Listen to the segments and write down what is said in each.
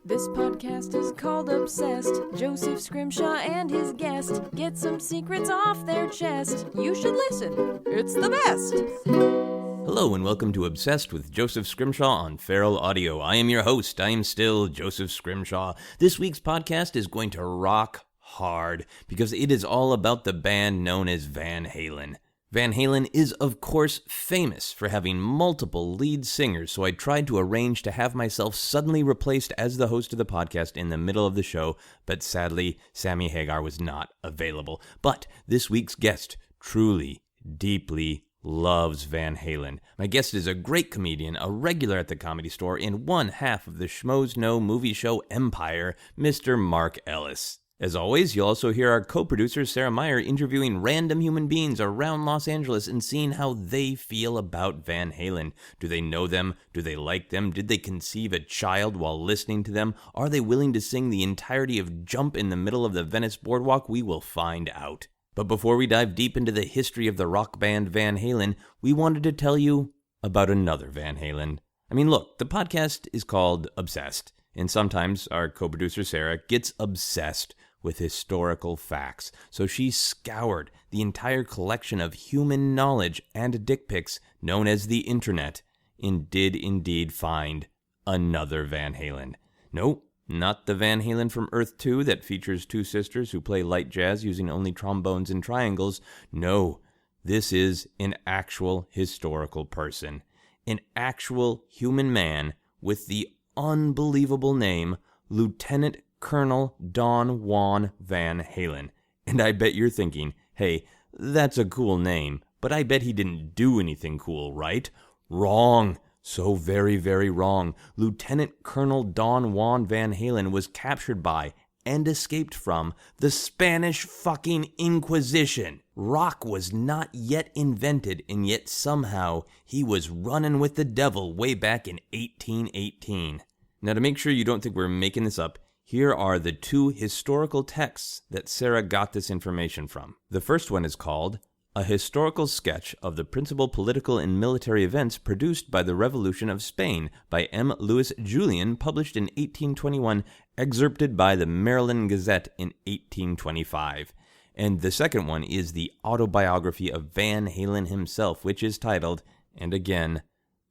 This podcast is called Obsessed. Joseph Scrimshaw and his guest get some secrets off their chest. You should listen. It's the best. Hello and welcome to Obsessed with Joseph Scrimshaw on Feral Audio. I am your host. I am still Joseph Scrimshaw. This week's podcast is going to rock hard because it is all about the band known as Van Halen. Van Halen is, of course, famous for having multiple lead singers, so I tried to arrange to have myself suddenly replaced as the host of the podcast in the middle of the show, but sadly, Sammy Hagar was not available. But this week's guest truly, deeply loves Van Halen. My guest is a great comedian, a regular at the Comedy Store, and one half of the Schmoes Know movie show empire, Mr. Mark Ellis. As always, you'll also hear our co-producer Sarah Meyer interviewing random human beings around Los Angeles and seeing how they feel about Van Halen. Do they know them? Do they like them? Did they conceive a child while listening to them? Are they willing to sing the entirety of Jump in the middle of the Venice Boardwalk? We will find out. But before we dive deep into the history of the rock band Van Halen, we wanted to tell you about another Van Halen. I mean, look, the podcast is called Obsessed, and sometimes our co-producer Sarah gets obsessed with historical facts. So she scoured the entire collection of human knowledge and dick pics known as the internet and did indeed find another Van Halen. No, not the Van Halen from Earth 2 that features two sisters who play light jazz using only trombones and triangles. No, this is an actual historical person. An actual human man with the unbelievable name Lieutenant Colonel Don Juan Van Halen. And I bet you're thinking, hey, that's a cool name, but I bet he didn't do anything cool, right? Wrong. So very, very wrong. Lieutenant Colonel Don Juan Van Halen was captured by and escaped from the Spanish fucking Inquisition. Rock was not yet invented, and yet somehow he was running with the devil way back in 1818. Now, to make sure you don't think we're making this up, here are the two historical texts that Sarah got this information from. The first one is called A Historical Sketch of the Principal Political and Military Events Produced by the Revolution of Spain by M. Louis Julian, published in 1821, excerpted by the Maryland Gazette in 1825. And the second one is the autobiography of Van Halen himself, which is titled, and again,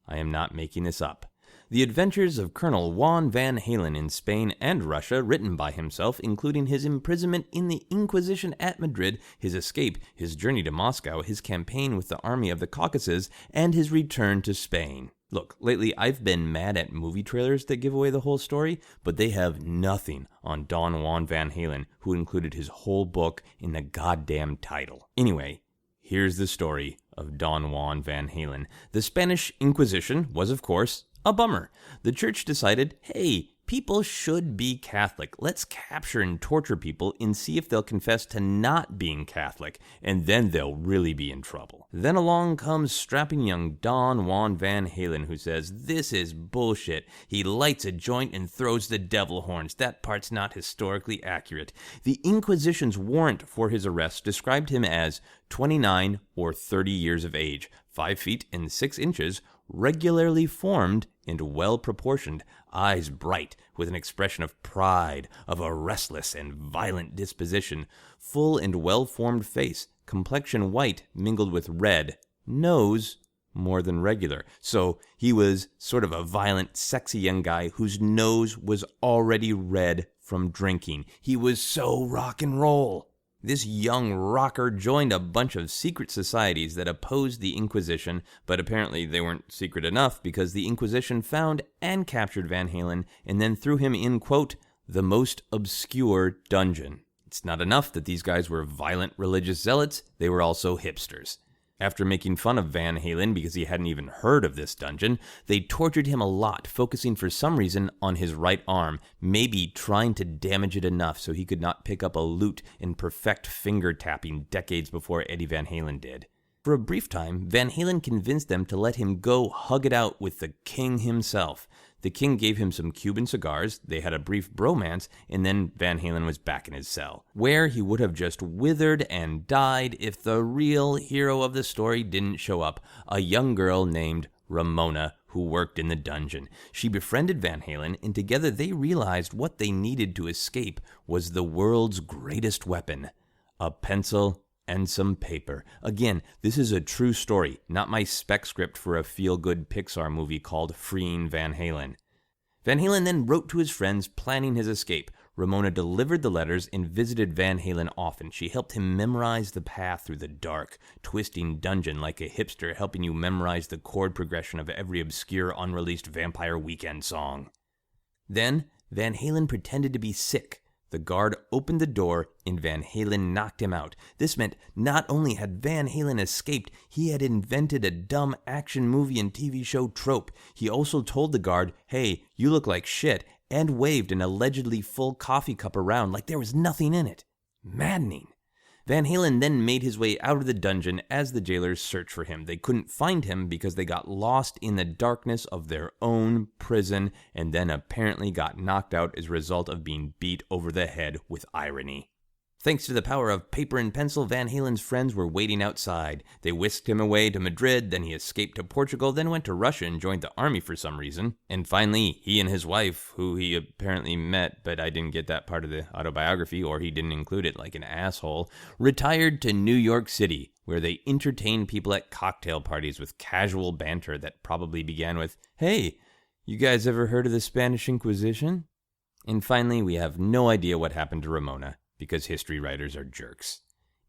I am not making this up, The Adventures of Colonel Juan Van Halen in Spain and Russia, written by himself, including his imprisonment in the Inquisition at Madrid, his escape, his journey to Moscow, his campaign with the Army of the Caucasus, and his return to Spain. Look, lately I've been mad at movie trailers that give away the whole story, but they have nothing on Don Juan Van Halen, who included his whole book in the goddamn title. Anyway, here's the story of Don Juan Van Halen. The Spanish Inquisition was, of course, a bummer. The church decided, hey, people should be Catholic. Let's capture and torture people and see if they'll confess to not being Catholic, and then they'll really be in trouble. Then along comes strapping young Don Juan Van Halen, who says, this is bullshit. He lights a joint and throws the devil horns. That part's not historically accurate. The Inquisition's warrant for his arrest described him as 29 or 30 years of age, 5 feet and 6 inches, regularly formed and well-proportioned, eyes bright with an expression of pride, of a restless and violent disposition, full and well-formed face, complexion white mingled with red, nose more than regular. So he was sort of a violent, sexy young guy whose nose was already red from drinking. He was so rock and roll. This young rocker joined a bunch of secret societies that opposed the Inquisition, but apparently they weren't secret enough because the Inquisition found and captured Van Halen and then threw him in, quote, the most obscure dungeon. It's not enough that these guys were violent religious zealots, they were also hipsters. After making fun of Van Halen because he hadn't even heard of this dungeon, they tortured him a lot, focusing for some reason on his right arm, maybe trying to damage it enough so he could not pick up a lute and perfect finger tapping decades before Eddie Van Halen did. For a brief time, Van Halen convinced them to let him go hug it out with the king himself. The king gave him some Cuban cigars, they had a brief bromance, and then Van Halen was back in his cell, where he would have just withered and died if the real hero of the story didn't show up, a young girl named Ramona, who worked in the dungeon. She befriended Van Halen, and together they realized what they needed to escape was the world's greatest weapon, a pencil and some paper. Again, this is a true story, not my spec script for a feel-good Pixar movie called Freeing Van Halen. Van Halen then wrote to his friends planning his escape. Ramona delivered the letters and visited Van Halen often. She helped him memorize the path through the dark, twisting dungeon like a hipster helping you memorize the chord progression of every obscure unreleased Vampire Weekend song. Then, Van Halen pretended to be sick. The guard opened the door and Van Halen knocked him out. This meant not only had Van Halen escaped, he had invented a dumb action movie and TV show trope. He also told the guard, "Hey, you look like shit," and waved an allegedly full coffee cup around like there was nothing in it. Maddening. Van Halen then made his way out of the dungeon as the jailers searched for him. They couldn't find him because they got lost in the darkness of their own prison and then apparently got knocked out as a result of being beat over the head with irony. Thanks to the power of paper and pencil, Van Halen's friends were waiting outside. They whisked him away to Madrid, then he escaped to Portugal, then went to Russia and joined the army for some reason. And finally, he and his wife, who he apparently met, but I didn't get that part of the autobiography, or he didn't include it like an asshole, retired to New York City, where they entertained people at cocktail parties with casual banter that probably began with, "Hey, you guys ever heard of the Spanish Inquisition?" And finally, we have no idea what happened to Ramona, because history writers are jerks.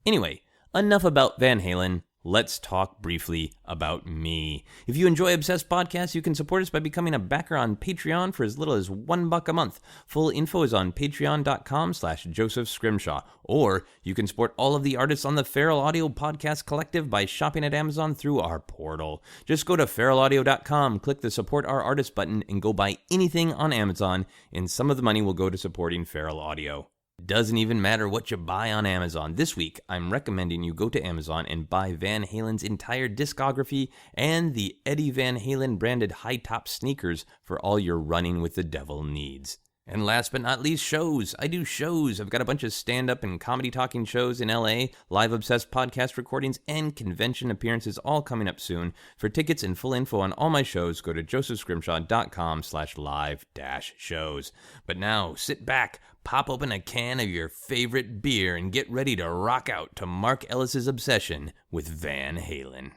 Anyway, enough about Van Halen. Let's talk briefly about me. If you enjoy Obsessed Podcasts, you can support us by becoming a backer on Patreon for as little as $1 a month. Full info is on patreon.com/Joseph Scrimshaw. Or you can support all of the artists on the Feral Audio Podcast Collective by shopping at Amazon through our portal. Just go to feralaudio.com, click the Support Our Artists button, and go buy anything on Amazon, and some of the money will go to supporting Feral Audio. Doesn't even matter what you buy on Amazon. This week, I'm recommending you go to Amazon and buy Van Halen's entire discography and the Eddie Van Halen branded high-top sneakers for all your running with the devil needs. And last but not least, shows. I do shows. I've got a bunch of stand-up and comedy talking shows in LA, live Obsessed podcast recordings, and convention appearances all coming up soon. For tickets and full info on all my shows, go to josephscrimshaw.com/live-shows. But now, sit back, pop open a can of your favorite beer, and get ready to rock out to Mark Ellis' obsession with Van Halen.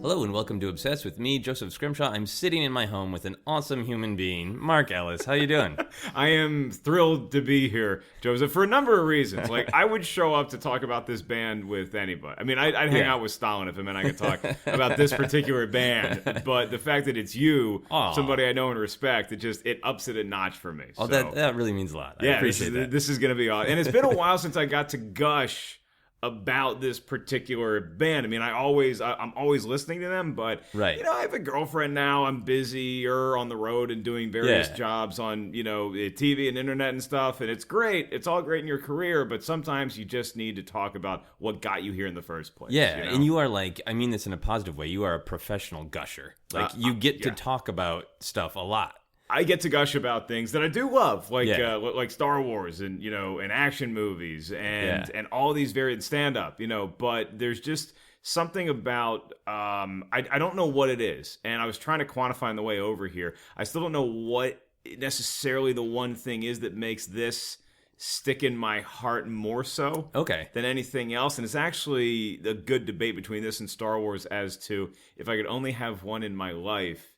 Hello and welcome to Obsessed with me, Joseph Scrimshaw. I'm sitting in my home with an awesome human being, Mark Ellis. How you doing? I am thrilled to be here, Joseph, for a number of reasons. Like, I would show up to talk about this band with anybody. I mean, I'd hang out with Stalin if it meant I could talk about this particular band. But the fact that it's you, somebody I know and respect, it ups it a notch for me. Oh, so, that really means a lot. I appreciate that. This is going to be awesome. And it's been a while since I got to gush about this particular band. I mean, I'm always listening to them, but right. I have a girlfriend now. I'm busier on the road and doing various jobs on, TV and internet and stuff, and it's great. It's all great in your career, but sometimes you just need to talk about what got you here in the first place. Yeah, and you are I mean this in a positive way, you are a professional gusher. You get to talk about stuff a lot. I get to gush about things that I do love, like Star Wars and and action movies and all these varied stand-up, But there's just something about I don't know what it is, and I was trying to quantify on the way over here. I still don't know what necessarily the one thing is that makes this stick in my heart more so than anything else. And it's actually a good debate between this and Star Wars as to if I could only have one in my life.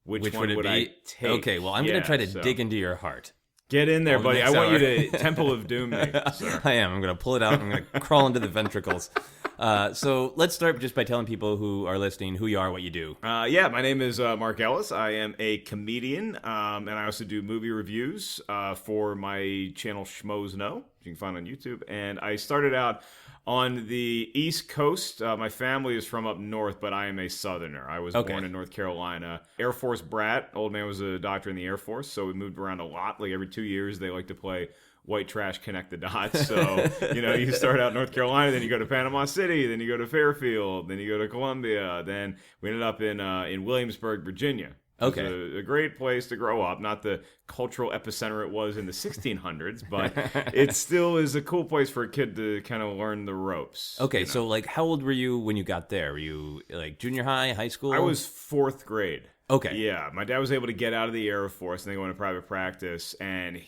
Which one would I take? Okay, well, I'm going to try to dig into your heart. Get in there, buddy. I want you to Temple of Doom me, sir. I am. I'm going to pull it out. I'm going to crawl into the ventricles. So let's start just by telling people who are listening who you are, what you do. My name is Mark Ellis. I am a comedian, and I also do movie reviews for my channel Schmoes Know, which you can find on YouTube. And I started out on the East Coast. My family is from up north, but I am a Southerner. I was born in North Carolina. Air Force brat. Old man was a doctor in the Air Force, so we moved around a lot. Like every 2 years, they like to play white trash connect the dots. So, you start out in North Carolina, then you go to Panama City, then you go to Fairfield, then you go to Columbia. Then we ended up in Williamsburg, Virginia. Okay. It was a great place to grow up. Not the cultural epicenter it was in the 1600s, but it still is a cool place for a kid to kind of learn the ropes. Okay, so like how old were you when you got there? Were you like junior high, high school? I was 4th grade. Okay. Yeah, my dad was able to get out of the Air Force and then go into private practice. And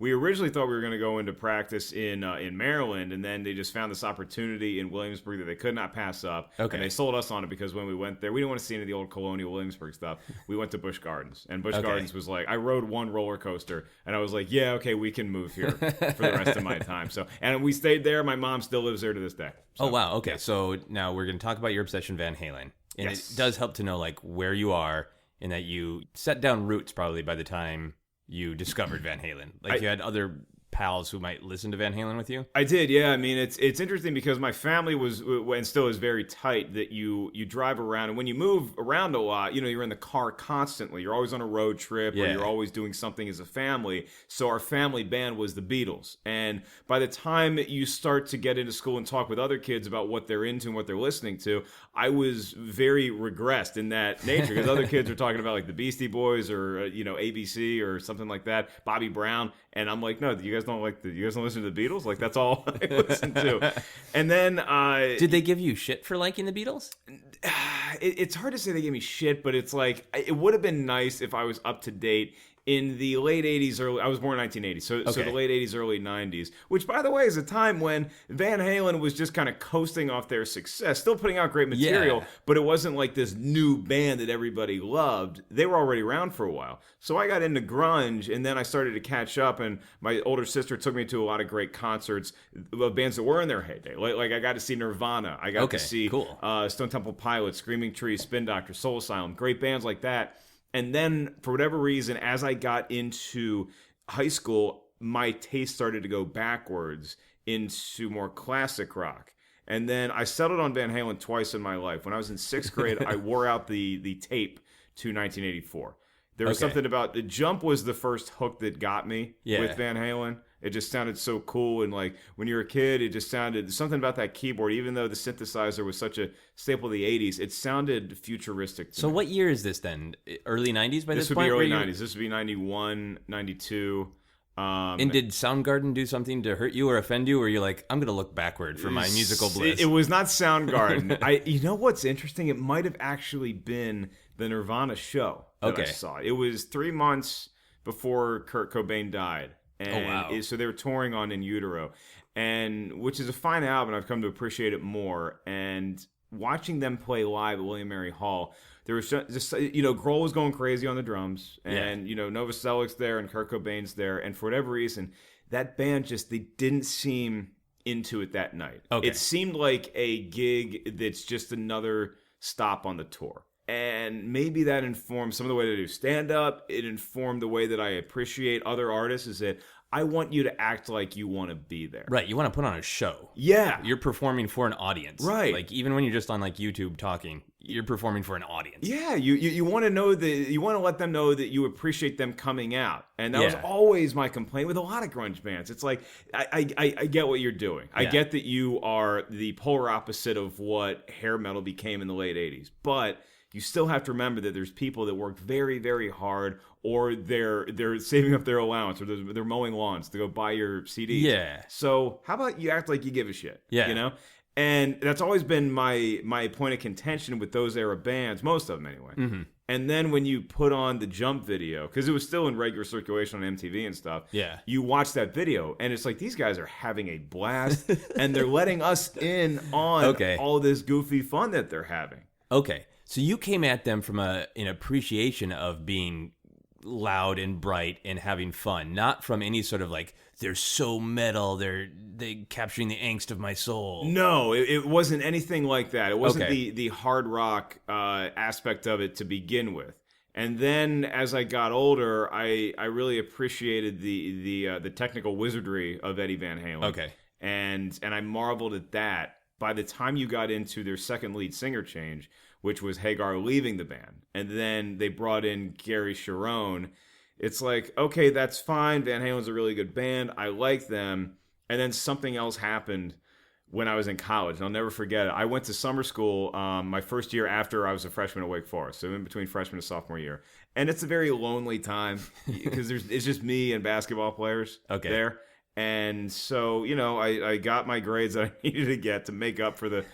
we originally thought we were going to go into practice in Maryland, and then they just found this opportunity in Williamsburg that they could not pass up. Okay. And they sold us on it because when we went there, we didn't want to see any of the old colonial Williamsburg stuff. We went to Busch Gardens, and Busch Gardens was like, I rode one roller coaster, and I was like, yeah, okay, we can move here for the rest of my time. So, and we stayed there. My mom still lives there to this day. So, oh wow. Okay, so now we're going to talk about your obsession, Van Halen. And Yes. it does help to know like where you are and that you set down roots probably by the time you discovered Van Halen. Like you had other pals who might listen to Van Halen with you? I did, yeah. I mean, it's interesting because my family was and still is very tight. That you drive around, and when you move around a lot, you're in the car constantly. You're always on a road trip, or you're always doing something as a family. So our family band was the Beatles, and by the time you start to get into school and talk with other kids about what they're into and what they're listening to, I was very regressed in that nature because other kids are talking about like the Beastie Boys or ABC or something like that, Bobby Brown. And I'm like, no, you guys don't listen to the Beatles? Like, that's all I listen to. And then did they give you shit for liking the Beatles? It's hard to say they gave me shit, but it's like it would have been nice if I was up to date in the late 80s, I was born in 1980, so the late 80s, early 90s, which, by the way, is a time when Van Halen was just kind of coasting off their success, still putting out great material, but it wasn't like this new band that everybody loved. They were already around for a while. So I got into grunge, and then I started to catch up, and my older sister took me to a lot of great concerts of bands that were in their heyday. Like I got to see Nirvana. I got to see Stone Temple Pilots, Screaming Trees, Spin Doctors, Soul Asylum, great bands like that. And then, for whatever reason, as I got into high school, my taste started to go backwards into more classic rock. And then I settled on Van Halen twice in my life. When I was in 6th grade, I wore out the tape to 1984. There was something about the Jump was the first hook that got me with Van Halen. It just sounded so cool, and like when you're a kid, it just sounded something about that keyboard. Even though the synthesizer was such a staple of the '80s, it sounded futuristic. To me. What year is this then? Early '90s by this point? This would be early '90s. This would be 91, 92. And did Soundgarden do something to hurt you or offend you, or you're like, I'm going to look backward for my musical bliss? It was not Soundgarden. You know what's interesting? It might have actually been the Nirvana show that I saw. It was 3 months before Kurt Cobain died. And so they were touring on In Utero, and which is a fine album. I've come to appreciate it more. And watching them play live at William Mary Hall, there was just Grohl was going crazy on the drums, and Novoselic's there, and Kurt Cobain's there, and for whatever reason, that band they didn't seem into it that night. It seemed like a gig that's just another stop on the tour. And maybe that informed some of the way to do stand-up. It informed the way that I appreciate other artists, is that I want you to act like you want to be there. Right, you want to put on a show. Yeah. You're performing for an audience. Right. Like, even when you're just on, like, YouTube talking, you're performing for an audience. Yeah, you want to know you want to let them know that you appreciate them coming out. And that was always my complaint with a lot of grunge bands. It's like, I get what you're doing. I get that you are the polar opposite of what hair metal became in the late 80s. But you still have to remember that there's people that work very, very hard, or they're saving up their allowance, or they're mowing lawns to go buy your CDs. Yeah. So how about you act like you give a shit? Yeah. And that's always been my point of contention with those era bands, most of them anyway. Mm-hmm. And then when you put on the Jump video, because it was still in regular circulation on MTV and stuff, you watch that video, and it's like these guys are having a blast, and they're letting us in on all this goofy fun that they're having. Okay. So you came at them from an appreciation of being loud and bright and having fun, not from any sort of like, they're so metal, they capturing the angst of my soul. No, it wasn't anything like that. It wasn't the hard rock aspect of it to begin with. And then as I got older, I really appreciated the technical wizardry of Eddie Van Halen. Okay. And I marveled at that. By the time you got into their second lead singer change, which was Hagar leaving the band, and then they brought in Gary Cherone, it's like, okay, that's fine. Van Halen's a really good band. I like them. And then something else happened when I was in college. And I'll never forget it. I went to summer school my first year after I was a freshman at Wake Forest, so in between freshman and sophomore year. And it's a very lonely time because it's just me and basketball players there. And so, I got my grades that I needed to get to make up for the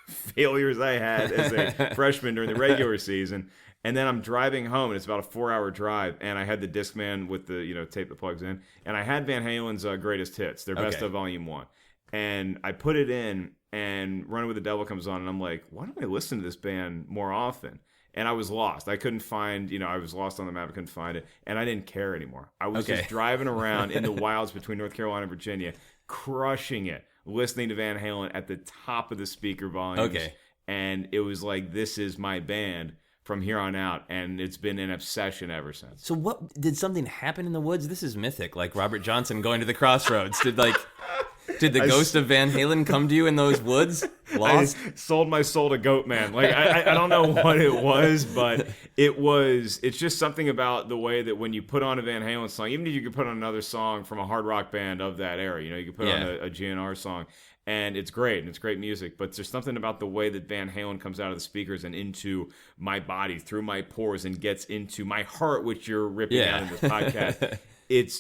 failures I had as a freshman during the regular season. And then I'm driving home, and it's about a 4-hour drive, and I had the Discman with the tape that plugs in, and I had Van Halen's Greatest Hits, their Best of Volume 1. And I put it in, and Running with the Devil comes on, and I'm like, why don't I listen to this band more often? And I was lost. I couldn't find, I was lost on the map. I couldn't find it. And I didn't care anymore. I was just driving around in the wilds between North Carolina and Virginia, crushing it, listening to Van Halen at the top of the speaker volumes. And it was like, this is my band from here on out. And it's been an obsession ever since. So did something happen in the woods? This is mythic, like Robert Johnson going to the crossroads. Did the ghost of Van Halen come to you in those woods? Lost? I sold my soul to Goatman. Like I don't know what it was, but it's just something about the way that when you put on a Van Halen song, even if you could put on another song from a hard rock band of that era, you could put on a GNR song, and it's great, and it's great music, but there's something about the way that Van Halen comes out of the speakers and into my body, through my pores, and gets into my heart, which you're ripping out in this podcast. It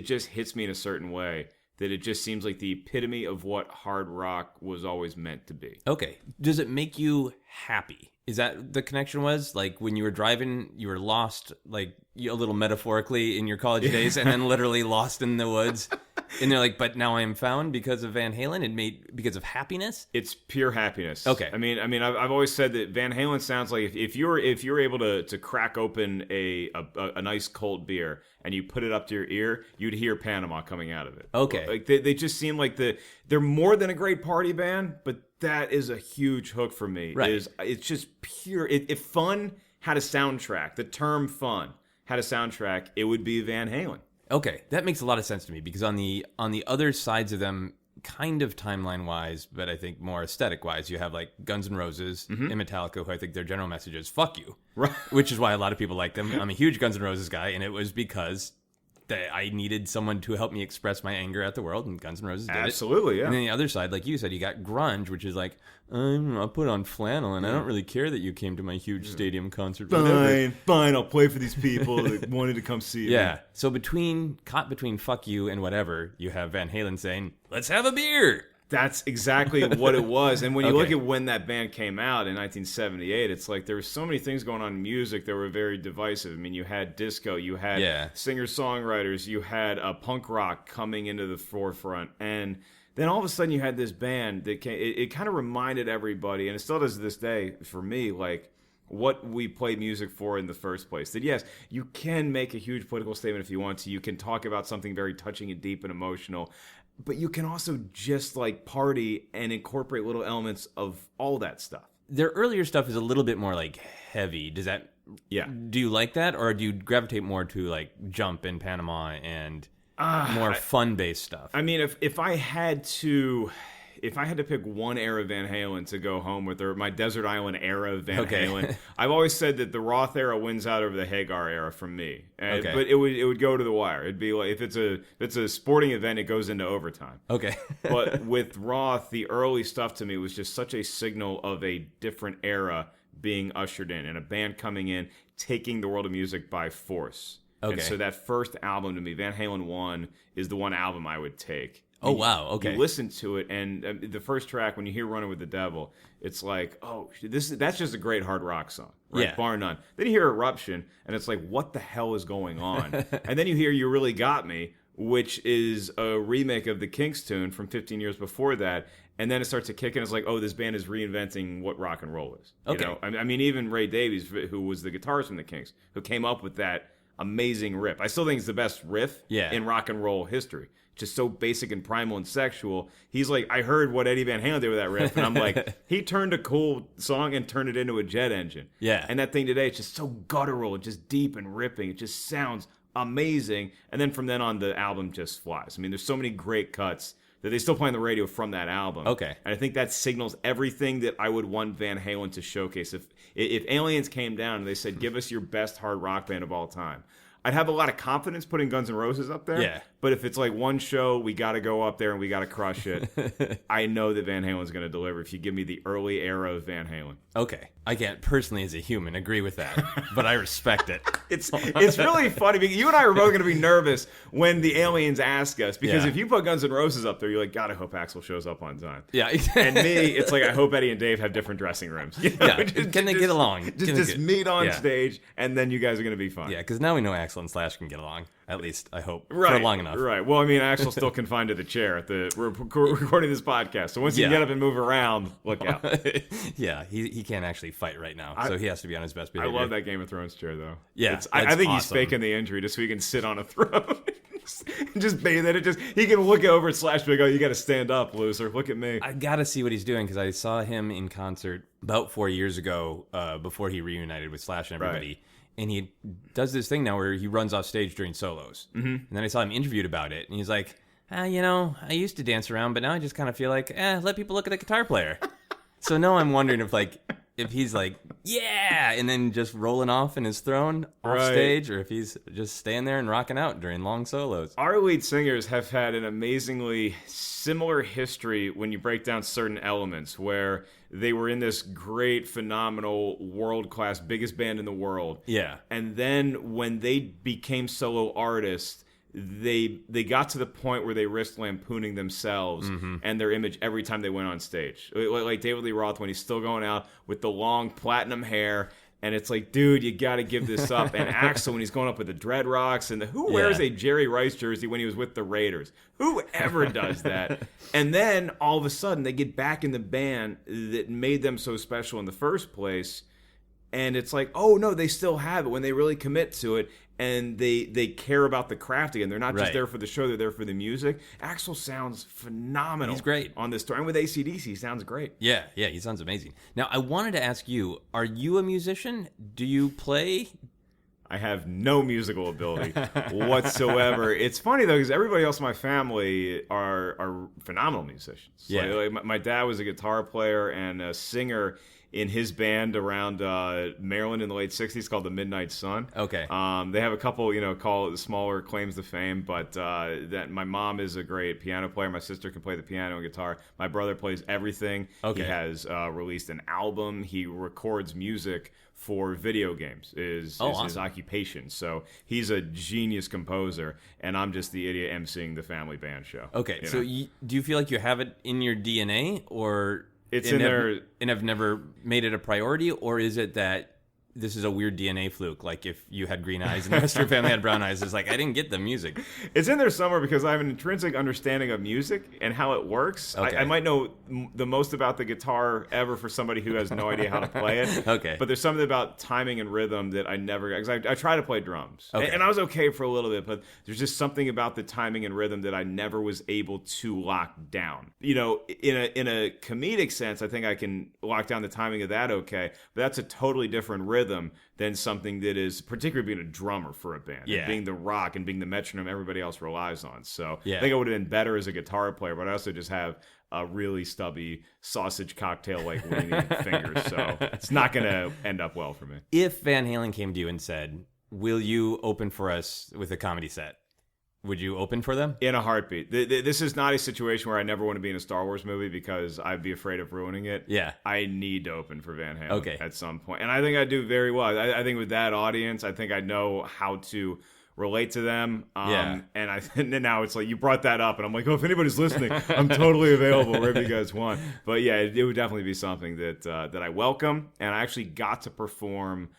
just hits me in a certain way. That it just seems like the epitome of what hard rock was always meant to be. Okay. Does it make you happy? Is that the connection was? Like when you were driving, you were lost, like a little metaphorically in your college days, and then literally lost in the woods. And they're like, but now I am found because of Van Halen, because of happiness? It's pure happiness. Okay. I mean, I've always said that Van Halen sounds like if you're able to crack open a nice cold beer and you put it up to your ear, you'd hear Panama coming out of it. Okay. Like they just seem like they're more than a great party band, but that is a huge hook for me. Right. It's just pure. If fun had a soundtrack, the term fun had a soundtrack, it would be Van Halen. Okay, that makes a lot of sense to me because on the other sides of them, kind of timeline-wise, but I think more aesthetic-wise, you have like Guns N' Roses and Metallica, who I think their general message is "fuck you," right? Which is why a lot of people like them. I'm a huge Guns N' Roses guy, and it was because I needed someone to help me express my anger at the world, and Guns N' Roses did Absolutely, yeah. And then the other side, like you said, you got grunge, which is like, I'll put on flannel, and I don't really care that you came to my huge stadium concert. Fine, I'll play for these people that wanted to come see me. Yeah, so caught between fuck you and whatever, you have Van Halen saying, let's have a beer. That's exactly what it was. And when you look at when that band came out in 1978, it's like there were so many things going on in music that were very divisive. I mean, you had disco, you had singer-songwriters, you had punk rock coming into the forefront. And then all of a sudden you had this band that it kind of reminded everybody, and it still does to this day for me, like what we play music for in the first place. That yes, you can make a huge political statement if you want to. You can talk about something very touching and deep and emotional. But you can also just like party and incorporate little elements of all that stuff. Their earlier stuff is a little bit more like heavy. Does that? Yeah. Do you like that, or do you gravitate more to like Jump in Panama and more fun-based stuff? I mean, if I had to pick one era of Van Halen to go home with, or my Desert Island era of Van Halen, I've always said that the Roth era wins out over the Hagar era from me. But it would go to the wire. It'd be like if it's a sporting event, it goes into overtime. Okay. But with Roth, the early stuff to me was just such a signal of a different era being ushered in, and a band coming in, taking the world of music by force. Okay. And so that first album to me, Van Halen 1, is the one album I would take. Oh, wow. Okay. You listen to it, and the first track, when you hear Running with the Devil, it's like, oh, that's just a great hard rock song, right? Yeah. Bar none. Then you hear Eruption, and it's like, what the hell is going on? And then you hear You Really Got Me, which is a remake of the Kinks tune from 15 years before that. And then it starts to kick in. It's like, oh, this band is reinventing what rock and roll is. Okay. You know? I mean, even Ray Davies, who was the guitarist from the Kinks, who came up with that amazing riff. I still think it's the best riff in rock and roll history. Just so basic and primal and sexual. He's like, I heard what Eddie Van Halen did with that riff, and I'm like, he turned a cool song and turned it into a jet engine. Yeah. And that thing today, it's just so guttural and just deep and ripping. It just sounds amazing. And then from then on, the album just flies. I mean, there's so many great cuts that they still play on the radio from that album. Okay. And I think that signals everything that I would want Van Halen to showcase. If Aliens came down and they said, give us your best hard rock band of all time, I'd have a lot of confidence putting Guns N' Roses up there. Yeah. But if it's like one show, we got to go up there and we got to crush it. I know that Van Halen's going to deliver if you give me the early era of Van Halen. Okay. I can't personally as a human agree with that, but I respect it. It's really funny because you and I are both going to be nervous when the aliens ask us, because if you put Guns N' Roses up there, you're like, God, I hope Axl shows up on time. Yeah. And me, it's like, I hope Eddie and Dave have different dressing rooms. You know? Can they get along? Just meet on stage, and then you guys are going to be fine. Yeah, because now we know Axl and Slash can get along. At least, I hope. Right, for long enough. Right. Well, I mean, Axl's still confined to the chair at we're recording this podcast. So once you get up and move around, look out. Yeah, he can't actually fight right now, so he has to be on his best behavior. I love that Game of Thrones chair, though. Yeah, I think he's faking the injury just so he can sit on a throne. Just bathe in it. He can look over at Slash and go, you got to stand up, loser. Look at me. I got to see what he's doing, because I saw him in concert about 4 years ago before he reunited with Slash and everybody. Right. And he does this thing now where he runs off stage during solos. Mm-hmm. And then I saw him interviewed about it. And he's like, I used to dance around, but now I just kind of feel like, let people look at the guitar player. So now I'm wondering if he's like, yeah, and then just rolling off in his throne off stage, or if he's just staying there and rocking out during long solos. Our lead singers have had an amazingly similar history when you break down certain elements, where they were in this great, phenomenal, world-class, biggest band in the world. Yeah. And then when they became solo artists, they got to the point where they risked lampooning themselves and their image every time they went on stage. Like David Lee Roth, when he's still going out with the long platinum hair, and it's like, dude, you got to give this up. And Axl, when he's going up with the dreadlocks, and who wears a Jerry Rice jersey when he was with the Raiders? Who ever does that? And then all of a sudden, they get back in the band that made them so special in the first place. And it's like, oh, no, they still have it when they really commit to it. And they care about the craft again. They're not just there for the show. They're there for the music. Axl sounds phenomenal. He's great. On this tour. And with AC/DC, he sounds great. Yeah, he sounds amazing. Now, I wanted to ask you, are you a musician? Do you play? I have no musical ability whatsoever. It's funny, though, because everybody else in my family are phenomenal musicians. Yeah. Like my dad was a guitar player and a singer in his band around Maryland in the late 60s called the Midnight Sun. Okay. They have a couple, call it smaller claims to fame, but that my mom is a great piano player. My sister can play the piano and guitar. My brother plays everything. Okay. He has released an album. He records music for video games is awesome. His occupation. So he's a genius composer, and I'm just the idiot emceeing the family band show. Okay. So do you feel like you have it in your DNA, or... It's in there, and have never made it a priority, or is it that this is a weird DNA fluke? Like if you had green eyes and the rest of your family had brown eyes, it's like, I didn't get the music. It's in there somewhere because I have an intrinsic understanding of music and how it works. Okay. I might know the most about the guitar ever for somebody who has no idea how to play it. Okay. But the's something about timing and rhythm that I never got. Because I try to play drums. Okay. And I was okay for a little bit, but there's just something about the timing and rhythm that I never was able to lock down. In a comedic sense, I think I can lock down the timing of that okay. But that's a totally different rhythm than something that is, particularly being a drummer for a band, and being the rock and being the metronome everybody else relies on. So I think I would have been better as a guitar player, but I also just have a really stubby sausage cocktail-like weenie fingers, so it's not going to end up well for me. If Van Halen came to you and said, will you open for us with a comedy set? Would you open for them? In a heartbeat. This is not a situation where I never want to be in a Star Wars movie because I'd be afraid of ruining it. Yeah. I need to open for Van Halen at some point. And I think I do very well. I think with that audience, I think I know how to relate to them. And now it's like, you brought that up, and I'm like, if anybody's listening, I'm totally available wherever you guys want. But yeah, it would definitely be something that I welcome. And I actually got to perform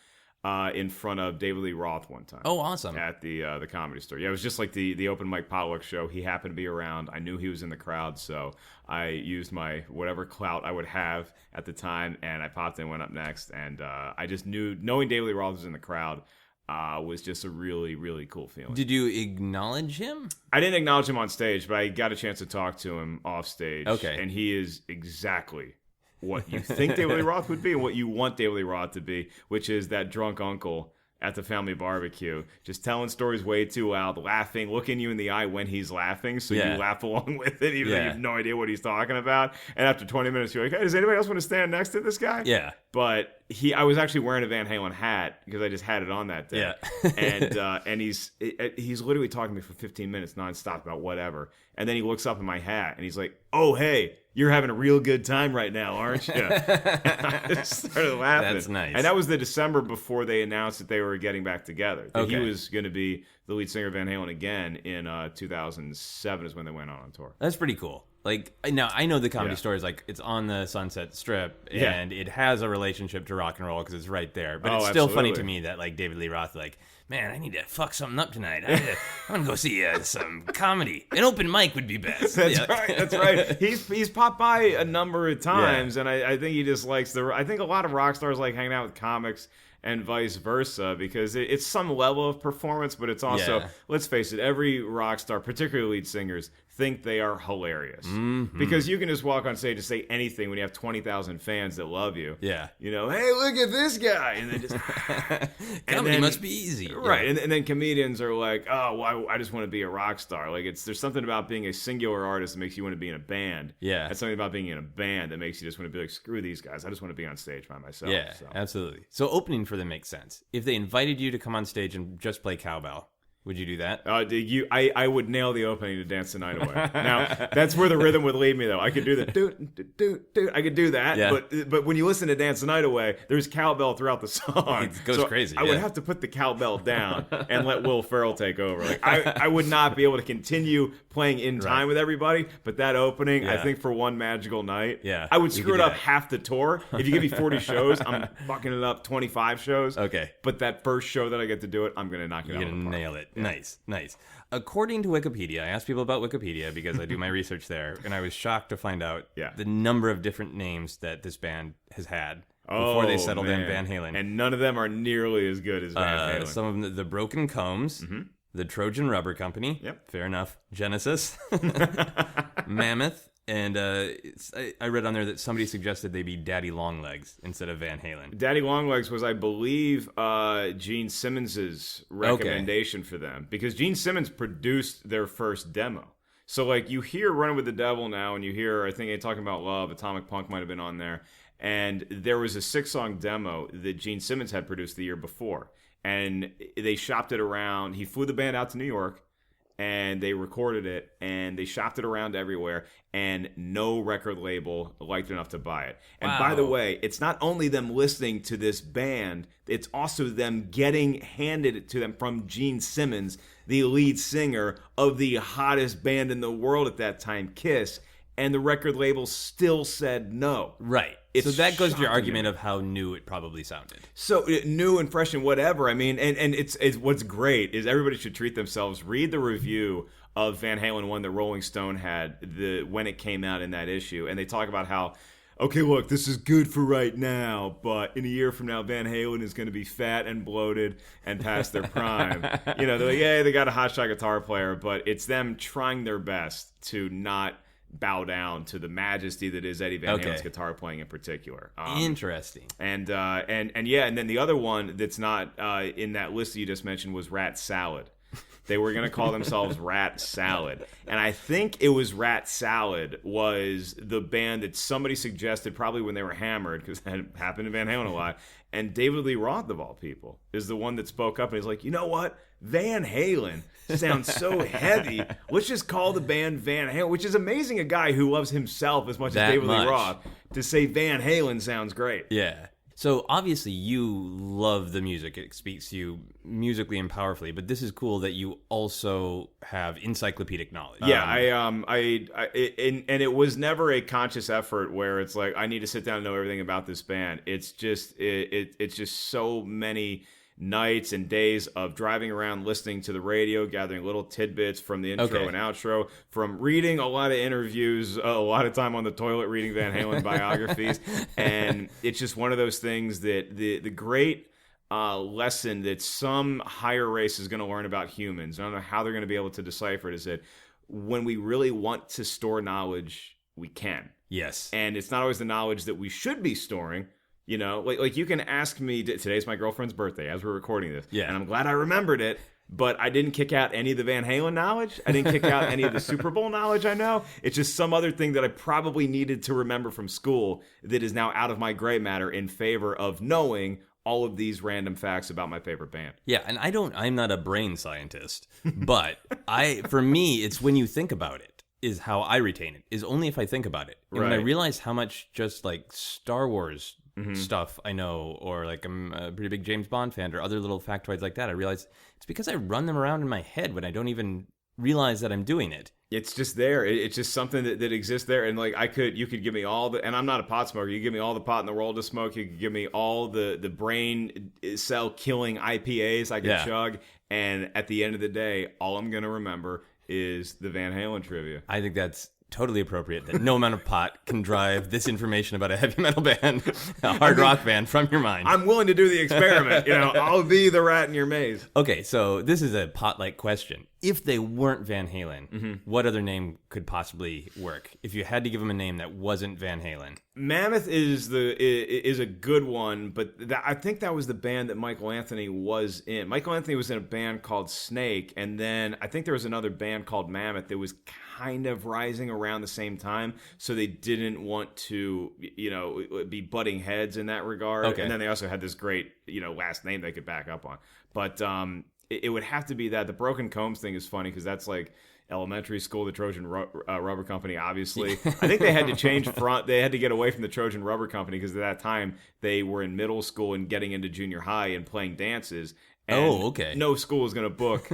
in front of David Lee Roth one time. Oh, awesome. At the Comedy Store. Yeah, it was just like the open mic potluck show. He happened to be around. I knew he was in the crowd, so I used my whatever clout I would have at the time, and I popped in, went up next, and I just knew, knowing David Lee Roth was in the crowd was just a really, really cool feeling. Did you acknowledge him? I didn't acknowledge him on stage, but I got a chance to talk to him off stage. Okay. And he is exactly what you think David Lee Roth would be and what you want David Lee Roth to be, which is that drunk uncle at the family barbecue, just telling stories way too loud, laughing, looking you in the eye when he's laughing, so you laugh along with it, even though you have no idea what he's talking about. And after 20 minutes, you're like, hey, does anybody else want to stand next to this guy? Yeah. But I was actually wearing a Van Halen hat because I just had it on that day. Yeah. And he's literally talking to me for 15 minutes nonstop about whatever. And then he looks up at my hat and he's like, oh, hey, you're having a real good time right now, aren't you? I just started laughing. That's nice. And that was the December before they announced that they were getting back together. That Okay. he was going to be the lead singer of Van Halen again in 2007 is when they went on tour. That's pretty cool. Like, now I know the Comedy Store is like, it's on the Sunset Strip, and it has a relationship to rock and roll because it's right there. But it's still funny to me that, like, David Lee Roth, like, man, I need to fuck something up tonight. I'm going to go see some comedy. An open mic would be best. That's right. That's right. He's popped by a number of times, and I think he just likes I think a lot of rock stars like hanging out with comics and vice versa, because it's some level of performance, but it's also, let's face it, every rock star, particularly lead singers, think they are hilarious. Mm-hmm. Because you can just walk on stage and say anything when you have 20,000 fans that love you. Yeah. You know, hey, look at this guy. And then just... Comedy must be easy. Right. Yeah. And then comedians are like, oh, well, I just want to be a rock star. Like, there's something about being a singular artist that makes you want to be in a band. Yeah. That's something about being in a band that makes you just want to be like, screw these guys. I just want to be on stage by myself. Yeah, absolutely. So opening for them makes sense. If they invited you to come on stage and just play cowbell, would you do that? I would nail the opening to Dance the Night Away. Now, that's where the rhythm would lead me, though. I could do the do. I could do that. But when you listen to Dance the Night Away, there's cowbell throughout the song. It goes crazy. I would have to put the cowbell down and let Will Ferrell take over. Like I would not be able to continue playing in time with everybody, but that opening, I think for one magical night, I would screw it up half the tour. If you give me 40 shows, I'm fucking it up 25 shows. Okay. But that first show that I get to do it, I'm going to knock it out of the park. You're going to nail it. Yeah. Nice. According to Wikipedia, I asked people about Wikipedia because I do my research there, and I was shocked to find out the number of different names that this band has had before they settled in Van Halen. And none of them are nearly as good as Van Halen. Some of them, the Broken Combs, the Trojan Rubber Company, fair enough, Genesis, Mammoth, and I read on there that somebody suggested they be Daddy Longlegs instead of Van Halen. Daddy Longlegs was, I believe, Gene Simmons's recommendation for them, because Gene Simmons produced their first demo. So, like, you hear Running with the Devil now, and you hear, I think they're talking about Love, Atomic Punk might have been on there, and there was a 6-song demo that Gene Simmons had produced the year before, and they shopped it around. He flew the band out to New York, and they recorded it, and they shopped it around everywhere, and no record label liked it enough to buy it. And by the way, it's not only them listening to this band, it's also them getting handed to them from Gene Simmons, the lead singer of the hottest band in the world at that time, Kiss, and the record label still said no. Right. So that goes to your argument of how new it probably sounded. So new and fresh and whatever. I mean, and it's what's great is everybody should treat themselves. Read the review of Van Halen 1 that Rolling Stone had when it came out in that issue. And they talk about how, okay, look, this is good for right now, but in a year from now, Van Halen is going to be fat and bloated and past their prime. You know, they're like, yeah, they got a hotshot guitar player, but it's them trying their best to not bow down to the majesty that is Eddie Van Halen's guitar playing in particular. Interesting. And then the other one that's not in that list that you just mentioned was Rat Salad. They were going to call themselves Rat Salad. And I think it was Rat Salad was the band that somebody suggested probably when they were hammered, because that happened to Van Halen a lot. And David Lee Roth, of all people, is the one that spoke up and he's like, you know what? Van Halen sounds so heavy. Let's just call the band Van Halen, which is amazing. A guy who loves himself as much as David Lee Roth to say Van Halen sounds great. Yeah. So obviously you love the music. It speaks to you musically and powerfully, but this is cool that you also have encyclopedic knowledge. Yeah, and it was never a conscious effort where it's like, I need to sit down and know everything about this band. It's just, it's just so many nights and days of driving around listening to the radio, gathering little tidbits from the intro and outro, from reading a lot of interviews, a lot of time on the toilet reading Van Halen biographies. And it's just one of those things that the great lesson that some higher race is going to learn about humans, I don't know how they're going to be able to decipher it, is that when we really want to store knowledge, we can. Yes. And it's not always the knowledge that we should be storing. You know, like you can ask me, today's my girlfriend's birthday as we're recording this. Yeah. And I'm glad I remembered it. But I didn't kick out any of the Van Halen knowledge. I didn't kick out any of the Super Bowl knowledge I know. It's just some other thing that I probably needed to remember from school that is now out of my gray matter in favor of knowing all of these random facts about my favorite band. Yeah, and I'm not a brain scientist, but for me, it's when you think about it is how I retain it, is only if I think about it. And when I realize how much just like Star Wars stuff I know, or like I'm a pretty big James Bond fan, or other little factoids like that, I realize it's because I run them around in my head when I don't even realize that I'm doing it. It's just there. It's just something that exists there. And like you could give me all the, and I'm not a pot smoker. You give me all the pot in the world to smoke. You could give me all the brain cell killing IPAs I could chug. And at the end of the day, all I'm going to remember is the Van Halen trivia. I think that's totally appropriate that no amount of pot can drive this information about a heavy metal band, a hard rock band from your mind. I'm willing to do the experiment. I'll be the rat in your maze. Okay, so this is a pot-like question. If they weren't Van Halen, what other name could possibly work? If you had to give them a name that wasn't Van Halen. Mammoth is a good one, but I think that was the band that Michael Anthony was in. Michael Anthony was in a band called Snake, and then I think there was another band called Mammoth that was kind of rising around the same time, so they didn't want to, be butting heads in that regard. Okay. And then they also had this great, last name they could back up on. But it would have to be that. The Broken Combs thing is funny because that's like elementary school, the Trojan Rubber Company, obviously. I think they had to change front. They had to get away from the Trojan Rubber Company because at that time they were in middle school and getting into junior high and playing dances. And okay. No school is going to book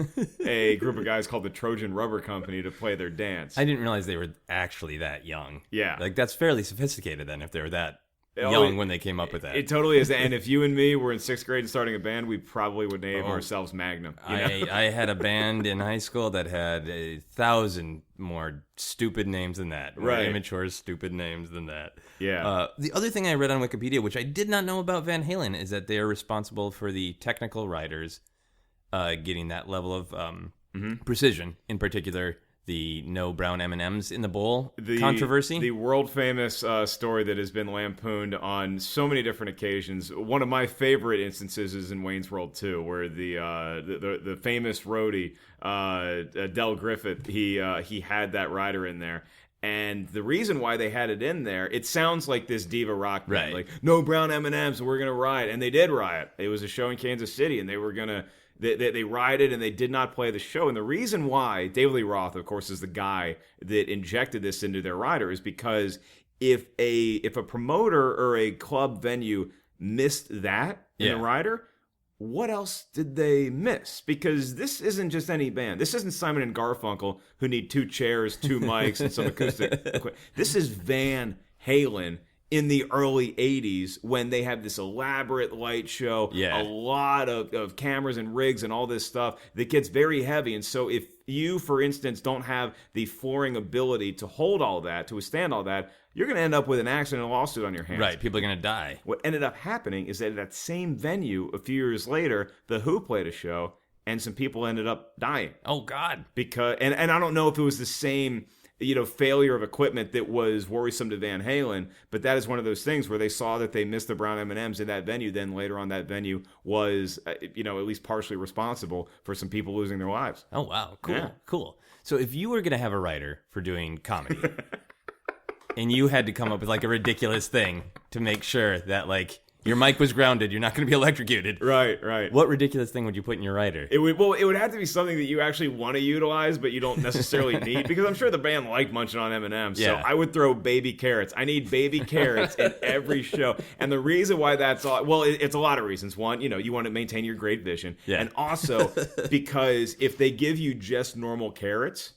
a group of guys called the Trojan Rubber Company to play their dance. I didn't realize they were actually that young. Yeah. Like, that's fairly sophisticated then if they were that young when they came up with that. It totally is. And if you and me were in 6th grade and starting a band, we probably would name ourselves Magnum. I had a band in high school that had 1,000 more stupid names than that. More immature, stupid names than that. Yeah. The other thing I read on Wikipedia, which I did not know about Van Halen, is that they are responsible for the technical writers getting that level of precision. In particular, the no brown M&Ms in the bowl controversy. The world-famous story that has been lampooned on so many different occasions. One of my favorite instances is in Wayne's World 2, where the famous roadie, Del Griffith, he had that rider in there. And the reason why they had it in there, it sounds like this diva rock band, like, no brown M&Ms, we're going to riot. And they did riot. It was a show in Kansas City, and they were going to... They rioted and they did not play the show. And the reason why David Lee Roth, of course, is the guy that injected this into their rider is because if a promoter or a club venue missed that in the rider, what else did they miss? Because this isn't just any band. This isn't Simon and Garfunkel who need 2 chairs, 2 mics, and some acoustic equipment. This is Van Halen in the early 80s when they have this elaborate light show, a lot of cameras and rigs and all this stuff that gets very heavy. And so if you, for instance, don't have the flooring ability to hold all that, to withstand all that, you're going to end up with an accident and a lawsuit on your hands. Right, people are going to die. What ended up happening is that at that same venue, a few years later, The Who played a show, and some people ended up dying. Oh, God. Because and I don't know if it was the same... failure of equipment that was worrisome to Van Halen, but that is one of those things where they saw that they missed the brown M&Ms in that venue. Then later on, that venue was, at least partially responsible for some people losing their lives. Oh, wow. Cool. Cool. So if you were going to have a writer for doing comedy and you had to come up with like a ridiculous thing to make sure that like your mic was grounded, you're not going to be electrocuted. Right. What ridiculous thing would you put in your writer? It would have to be something that you actually want to utilize, but you don't necessarily need, because I'm sure the band liked munching on M&Ms. So I would throw baby carrots. I need baby carrots in every show. And the reason why that's all, well, it's a lot of reasons. One, you want to maintain your great vision. Yeah. And also because if they give you just normal carrots,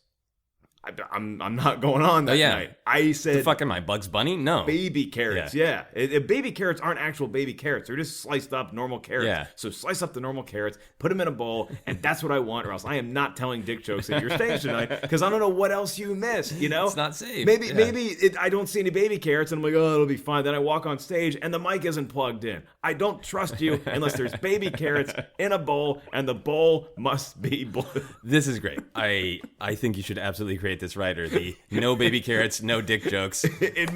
I'm not going on that night. I said... The fuck am I, Bugs Bunny? No. Baby carrots, baby carrots aren't actual baby carrots. They're just sliced up normal carrots. Yeah. So slice up the normal carrots, put them in a bowl, and that's what I want, or else I am not telling dick jokes at your stage tonight, because I don't know what else you missed, It's not safe. Maybe I don't see any baby carrots, and I'm like, oh, it'll be fine. Then I walk on stage, and the mic isn't plugged in. I don't trust you unless there's baby carrots in a bowl, and the bowl must be blue. This is great. I think you should absolutely create this writer, the no baby carrots, no dick jokes. It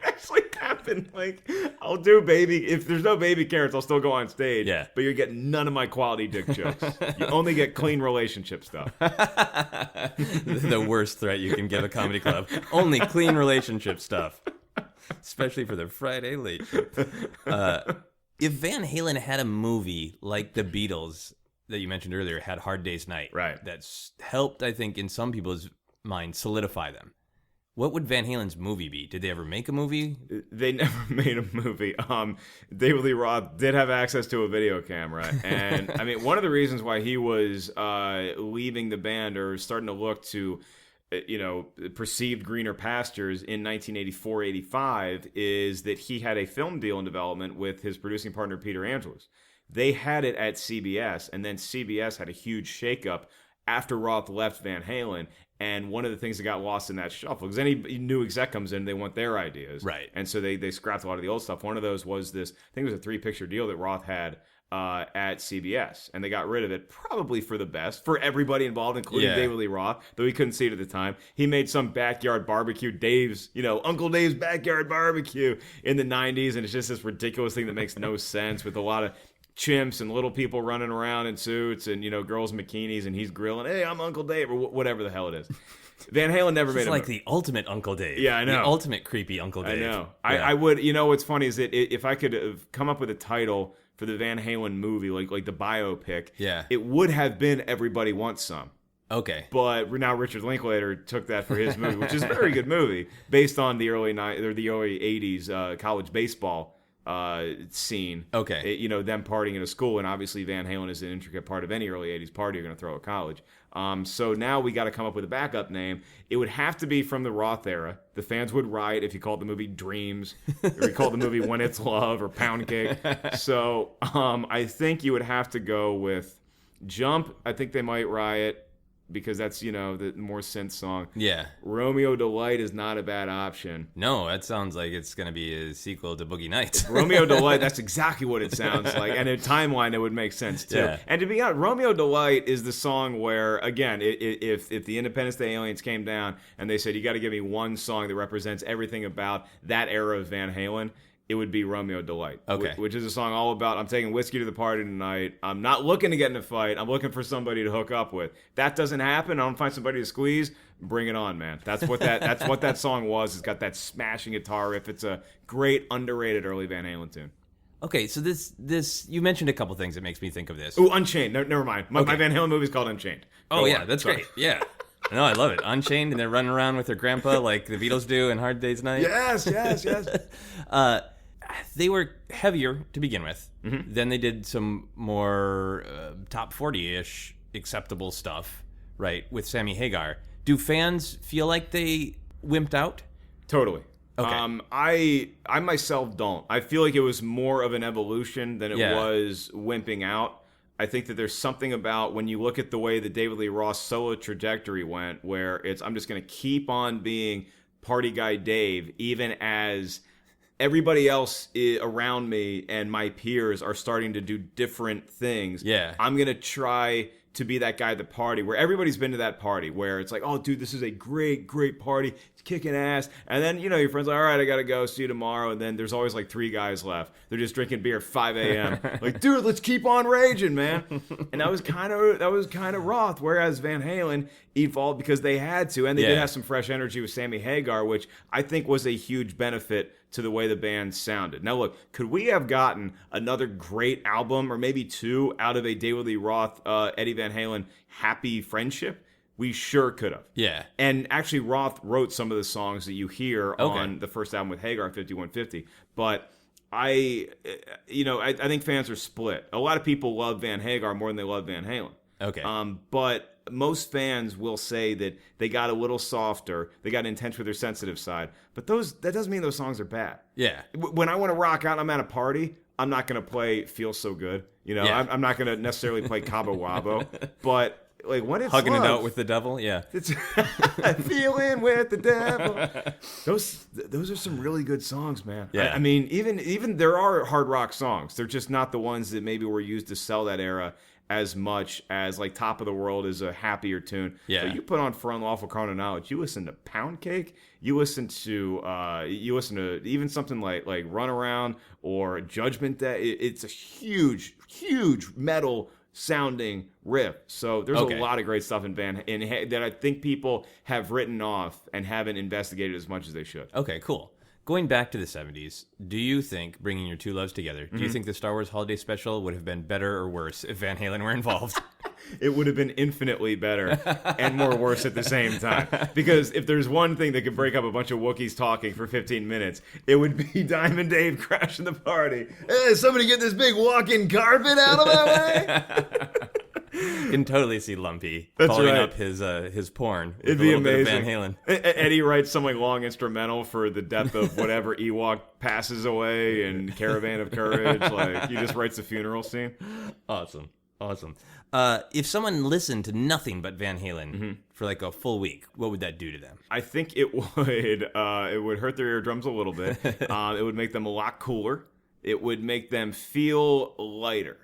actually have happen. Like, I'll do baby. If there's no baby carrots, I'll still go on stage. Yeah. But you get none of my quality dick jokes. You only get clean relationship stuff. The worst threat you can give a comedy club. Only clean relationship stuff. Especially for the Friday late show. If Van Halen had a movie like the Beatles that you mentioned earlier had Hard Day's Night, right, that's helped, I think, in some people's minds solidify them. What would Van Halen's movie be? Did they ever make a movie? They never made a movie. David Lee Roth did have access to a video camera. And, I mean, one of the reasons why he was leaving the band or starting to look to, perceived greener pastures in 1984-85 is that he had a film deal in development with his producing partner, Peter Angelos. They had it at CBS, and then CBS had a huge shakeup after Roth left Van Halen. And one of the things that got lost in that shuffle, because any new exec comes in, they want their ideas. Right. And so they scrapped a lot of the old stuff. One of those was this, I think it was a 3-picture deal that Roth had at CBS. And they got rid of it, probably for the best, for everybody involved, including David Lee Roth, though he couldn't see it at the time. He made some backyard barbecue, Uncle Dave's backyard barbecue in the 90s. And it's just this ridiculous thing that makes no sense with a lot of chimps and little people running around in suits and, girls in bikinis, and he's grilling, hey, I'm Uncle Dave, or whatever the hell it is. Van Halen never made it. It's like the ultimate Uncle Dave. Yeah, I know. The ultimate creepy Uncle Dave. I know. Yeah. I would, what's funny is that if I could have come up with a title for the Van Halen movie, like the biopic, it would have been Everybody Wants Some. Okay. But now Richard Linklater took that for his movie, which is a very good movie, based on the early 80s college baseball scene. Okay. Them partying at a school, and obviously Van Halen is an intricate part of any early 80s party you're going to throw at college. So now we got to come up with a backup name. It would have to be from the Roth era. The fans would riot if you called the movie Dreams, or you called the movie When It's Love, or Pound Cake. So I think you would have to go with Jump. I think they might riot, because that's, the more synth song. Yeah. Romeo Delight is not a bad option. No, that sounds like it's going to be a sequel to Boogie Nights. Romeo Delight, that's exactly what it sounds like. And in a timeline, it would make sense, too. Yeah. And to be honest, Romeo Delight is the song where, again, if the Independence Day aliens came down and they said, you got to give me one song that represents everything about that era of Van Halen, it would be Romeo Delight. Okay. Which is a song all about, I'm taking whiskey to the party tonight. I'm not looking to get in a fight. I'm looking for somebody to hook up with. That doesn't happen. I don't find somebody to squeeze. Bring it on, man. That's what that song was. It's got that smashing guitar riff. It's a great, underrated early Van Halen tune. Okay, so this you mentioned a couple things that makes me think of this. Ooh, Unchained. No, never mind. My Van Halen movie is called Unchained. Oh, yeah, that's great. Yeah. No, I love it. Unchained, and they're running around with their grandpa like the Beatles do in Hard Day's Night. Yes. They were heavier to begin with. Mm-hmm. Then they did some more top 40-ish acceptable stuff, right, with Sammy Hagar. Do fans feel like they wimped out? Totally. Okay. I myself don't. I feel like it was more of an evolution than it was wimping out. I think that there's something about when you look at the way that David Lee Roth's solo trajectory went, where it's, I'm just going to keep on being party guy Dave, even as everybody else around me and my peers are starting to do different things. Yeah. I'm going to try to be that guy at the party where everybody's been to that party where it's like, oh, dude, this is a great, great party. It's kicking ass. And then, your friend's like, all right, I got to go. See you tomorrow. And then there's always like 3 guys left. They're just drinking beer at 5 a.m. Like, dude, let's keep on raging, man. And that was kind of Roth. Whereas Van Halen evolved because they had to. And they did have some fresh energy with Sammy Hagar, which I think was a huge benefit to the way the band sounded. Now, look, could we have gotten another great album or maybe 2 out of a David Lee Roth, Eddie Van Halen happy friendship? We sure could have. Yeah. And actually, Roth wrote some of the songs that you hear on the first album with Hagar, 5150. But I think fans are split. A lot of people love Van Hagar more than they love Van Halen. Okay. But most fans will say that they got a little softer, they got intense with their sensitive side. But that doesn't mean those songs are bad. Yeah. When I want to rock out and I'm at a party, I'm not going to play Feel So Good. I'm not going to necessarily play Cabo Wabo. But like when it's Hugging love, It Out with the Devil, yeah. It's Feeling with the Devil. Those are some really good songs, man. Yeah. I mean, even there are hard rock songs. They're just not the ones that maybe were used to sell that era as much as like Top of the World is a happier tune. Yeah. But you put on For Unlawful Carnal Knowledge, you listen to Pound Cake, you listen to even something like Run Around or Judgment Day. It's a huge metal sounding riff. So there's a lot of great stuff in that I think people have written off and haven't investigated as much as they should. Okay, cool. Going back to the 70s, do you think, bringing your two loves together, do you think the Star Wars Holiday Special would have been better or worse if Van Halen were involved? It would have been infinitely better and more worse at the same time. Because if there's one thing that could break up a bunch of Wookiees talking for 15 minutes, it would be Diamond Dave crashing the party. Hey, somebody get this big walk-in carpet out of my way? You can totally see Lumpy That's following right. up his porn with It'd a be little bit of amazing. Van Halen. Eddie writes some like long instrumental for the death of whatever Ewok passes away and Caravan of Courage. Like he just writes the funeral scene. Awesome. If someone listened to nothing but Van Halen for like a full week, what would that do to them? I think it would hurt their eardrums a little bit. It would make them a lot cooler. It would make them feel lighter.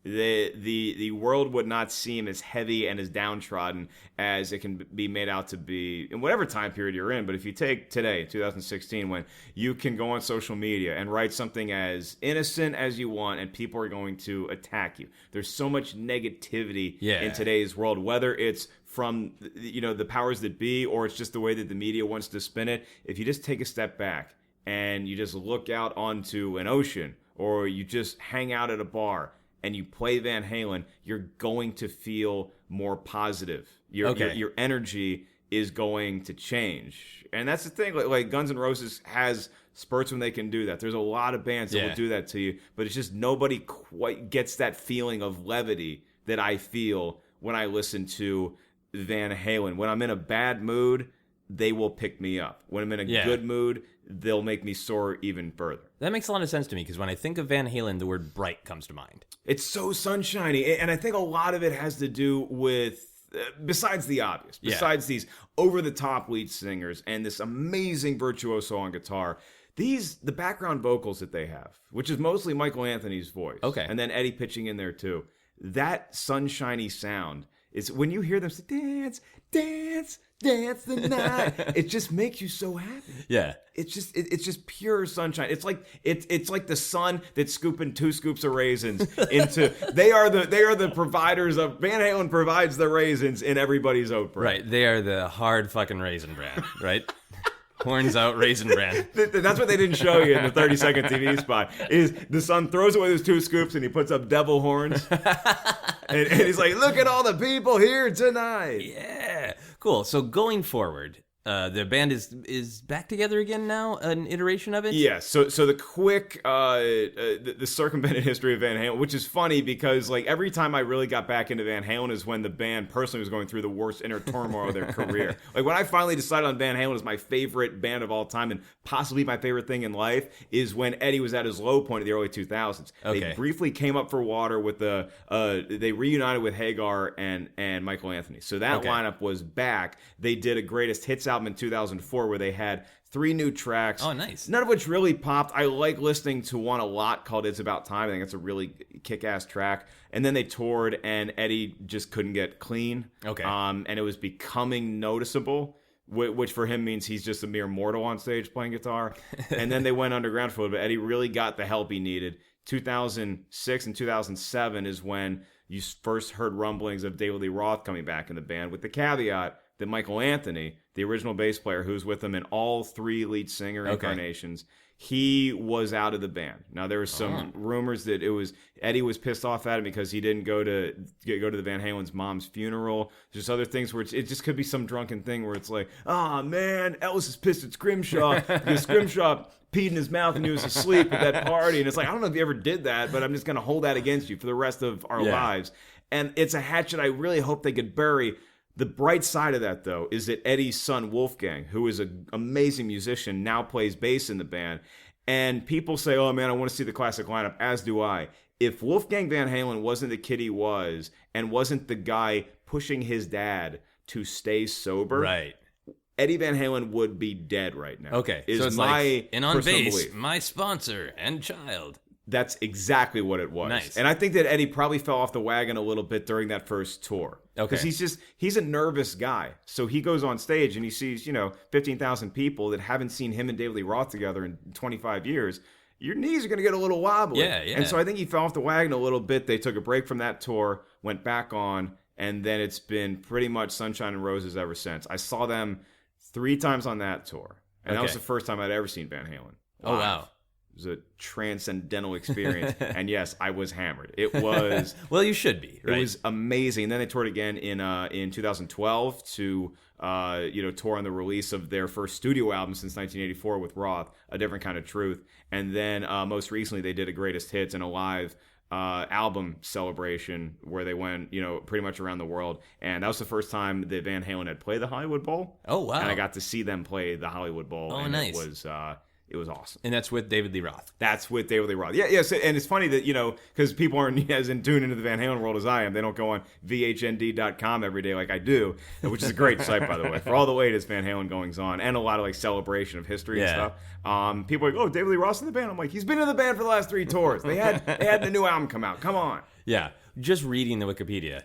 The world would not seem as heavy and as downtrodden as it can be made out to be in whatever time period you're in. But if you take today, 2016, when you can go on social media and write something as innocent as you want and people are going to attack you. There's so much negativity in today's world, whether it's from the powers that be or it's just the way that the media wants to spin it. If you just take a step back and you just look out onto an ocean or you just hang out at a bar and you play Van Halen, you're going to feel more positive. Your energy is going to change. And that's the thing. Like Guns N' Roses has spurts when they can do that. There's a lot of bands that will do that to you, but it's just nobody quite gets that feeling of levity that I feel when I listen to Van Halen. When I'm in a bad mood, they will pick me up. When I'm in a good mood, they'll make me soar even further. That makes a lot of sense to me because when I think of Van Halen, the word bright comes to mind. It's so sunshiny, and I think a lot of it has to do with, besides the obvious, besides these over-the-top lead singers and this amazing virtuoso on guitar, the background vocals that they have, which is mostly Michael Anthony's voice, and then Eddie pitching in there too, that sunshiny sound, is when you hear them say, dance, dance, dance the night, it just makes you so happy. Yeah. It's just pure sunshine. It's like the sun that's scooping 2 scoops of raisins into they are the providers of Van Halen provides the raisins in everybody's oat bread. Right. They are the hard fucking raisin brand, right? Horns out raisin brand. That's what they didn't show you in the 30-second TV spot. Is the son throws away his 2 scoops and he puts up devil horns, and he's like, "Look at all the people here tonight." Yeah, cool. So going forward, the band is back together again now. An iteration of it. Yes. So the quick the circumvented history of Van Halen, which is funny because like every time I really got back into Van Halen is when the band personally was going through the worst inner turmoil of their career. Like when I finally decided on Van Halen as my favorite band of all time and possibly my favorite thing in life is when Eddie was at his low point in the early 2000s. They briefly came up for water with they reunited with Hagar and Michael Anthony. So that lineup was back. They did a greatest hits album in 2004 where they had 3 new tracks. Oh, nice. None of which really popped. I like listening to one a lot called It's About Time. I think it's a really kick-ass track. And then they toured and Eddie just couldn't get clean. And it was becoming noticeable, which for him means he's just a mere mortal on stage playing guitar. And then they went underground for a little bit. Eddie really got the help he needed. 2006 and 2007 is when you first heard rumblings of David Lee Roth coming back in the band, with the caveat that Michael Anthony, the original bass player who's with them in all 3 lead singer incarnations, he was out of the band. Now there was some rumors that Eddie was pissed off at him because he didn't go to the Van Halen's mom's funeral. There's other things where it just could be some drunken thing where it's like, oh man, Ellis is pissed at Scrimshaw because Scrimshaw peed in his mouth and he was asleep at that party. And it's like, I don't know if you ever did that, but I'm just going to hold that against you for the rest of our lives. And it's a hatchet I really hope they could bury. The bright side of that, though, is that Eddie's son, Wolfgang, who is an amazing musician, now plays bass in the band. And people say, oh, man, I want to see the classic lineup, as do I. If Wolfgang Van Halen wasn't the kid he was and wasn't the guy pushing his dad to stay sober, Eddie Van Halen would be dead right now. So it's like, and on bass, my sponsor and child. That's exactly what it was. Nice. And I think that Eddie probably fell off the wagon a little bit during that first tour. Okay. Because he's a nervous guy. So he goes on stage and he sees, 15,000 people that haven't seen him and David Lee Roth together in 25 years. Your knees are going to get a little wobbly. Yeah. And so I think he fell off the wagon a little bit. They took a break from that tour, went back on, and then it's been pretty much sunshine and roses ever since. I saw them 3 times on that tour. And that was the first time I'd ever seen Van Halen. Oh, wow. It was a transcendental experience. And yes, I was hammered. It was... Well, you should be, right? It was amazing. And then they toured again in 2012 to tour on the release of their first studio album since 1984 with Roth, A Different Kind of Truth. And then most recently they did a Greatest Hits and a live album celebration where they went, pretty much around the world. And that was the first time that Van Halen had played the Hollywood Bowl. Oh, wow. And I got to see them play the Hollywood Bowl. Oh, and nice. It was awesome. And that's with David Lee Roth. That's with David Lee Roth. Yeah. So, and it's funny that, because people aren't as in tune into the Van Halen world as I am. They don't go on VHND.com every day like I do, which is a great site, by the way, for all the latest Van Halen goings on and a lot of celebration of history and stuff. People are like, oh, David Lee Roth's in the band. I'm like, he's been in the band for the last 3 tours. They had the new album come out. Come on. Yeah. Just reading the Wikipedia.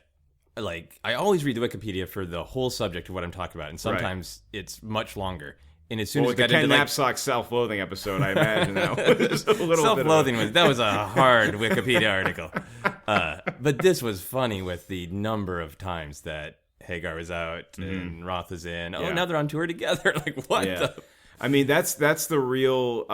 I always read the Wikipedia for the whole subject of what I'm talking about. And sometimes it's much longer. And as soon as the Ken Knapsack self-loathing episode, I imagine that was a little self-loathing was a hard Wikipedia article. But this was funny with the number of times that Hagar was out and Roth was in. Oh, now they're on tour together. What the... I mean, that's the real.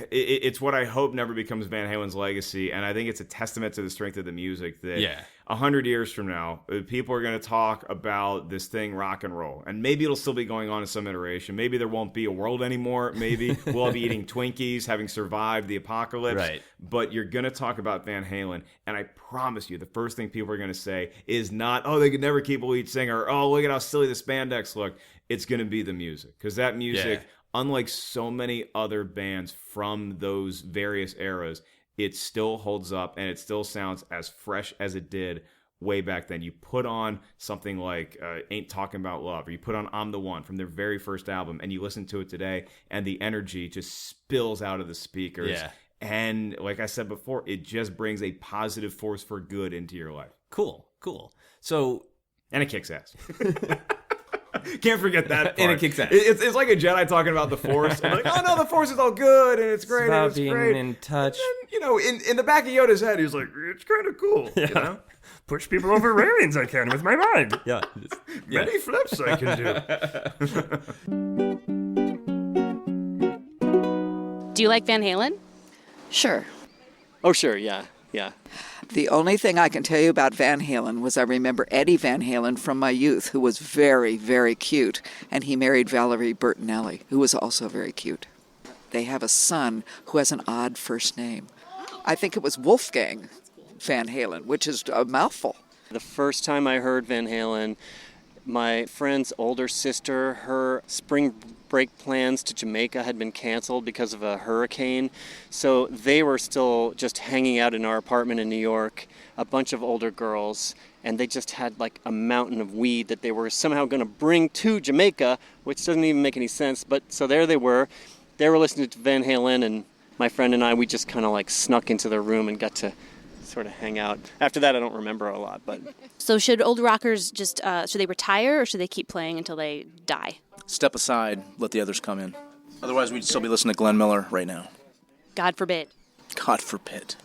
It's what I hope never becomes Van Halen's legacy, and I think it's a testament to the strength of the music that 100 years from now, people are going to talk about this thing, rock and roll, and maybe it'll still be going on in some iteration. Maybe there won't be a world anymore. Maybe we'll all be eating Twinkies, having survived the apocalypse. Right. But you're going to talk about Van Halen, and I promise you, the first thing people are going to say is not, "Oh, they could never keep a lead singer." Or, "Oh, look at how silly the spandex look." It's going to be the music, because that music. Yeah. Unlike so many other bands from those various eras, it still holds up and it still sounds as fresh as it did way back then. You put on something like Ain't Talking About Love, or you put on I'm the One from their very first album, and you listen to it today, and the energy just spills out of the speakers. Yeah. And like I said before, it just brings a positive force for good into your life. Cool. So, and it kicks ass. Can't forget that part. And it kicks ass. It's like a Jedi talking about the Force. I'm like, oh no, the Force is all good and it's great. It's about and it's being great. in touch. And then, in the back of Yoda's head, he's like, it's kind of cool. Yeah. Push people over railings I can with my mind. Yeah. Many flips I can do. Do you like Van Halen? Sure. Oh, sure, yeah. The only thing I can tell you about Van Halen was I remember Eddie Van Halen from my youth, who was very, very cute, and he married Valerie Bertinelli, who was also very cute. They have a son who has an odd first name. I think it was Wolfgang Van Halen, which is a mouthful. The first time I heard Van Halen, my friend's older sister, her spring break plans to Jamaica had been canceled because of a hurricane. So they were still just hanging out in our apartment in New York, a bunch of older girls, and they just had a mountain of weed that they were somehow going to bring to Jamaica, which doesn't even make any sense. But so there they were. They were listening to Van Halen, and my friend and I, we just kind of snuck into their room and got to sort of hang out. After that, I don't remember a lot, but... So should old rockers just, should they retire or should they keep playing until they die? Step aside, let the others come in. Otherwise, we'd still be listening to Glenn Miller right now. God forbid. God forbid.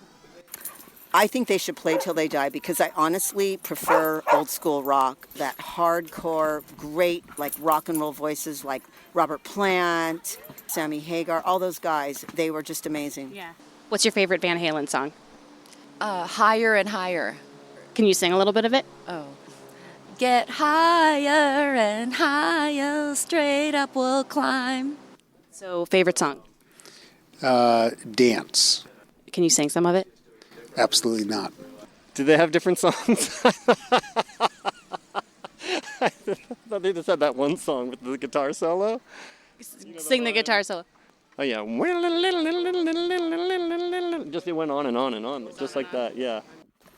I think they should play till they die because I honestly prefer old school rock, that hardcore, great, rock and roll voices like Robert Plant, Sammy Hagar, all those guys. They were just amazing. Yeah. What's your favorite Van Halen song? Higher and Higher. Can you sing a little bit of it? Oh. Get higher and higher, straight up we'll climb. So, favorite song? Dance. Can you sing some of it? Absolutely not. Do they have different songs? I thought they just had that one song with the guitar solo. Sing the guitar solo. Oh, yeah. Just it went on and on and on, just like that, yeah.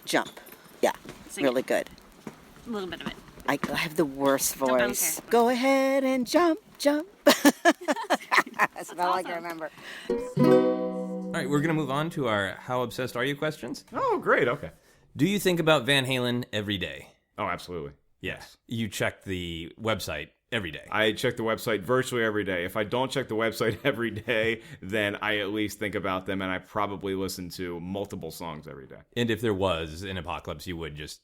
Jump. Yeah, Sing really it. good. A little bit of it. I have the worst voice. Don't Go ahead and jump. That's all I can remember. All right, we're going to move on to our How Obsessed Are You questions. Oh, great. Okay. Do you think about Van Halen every day? Oh, absolutely. Yes. You check the website every day. I check the website virtually every day. If I don't check the website every day, then I at least think about them, and I probably listen to multiple songs every day. And if there was an apocalypse, you would just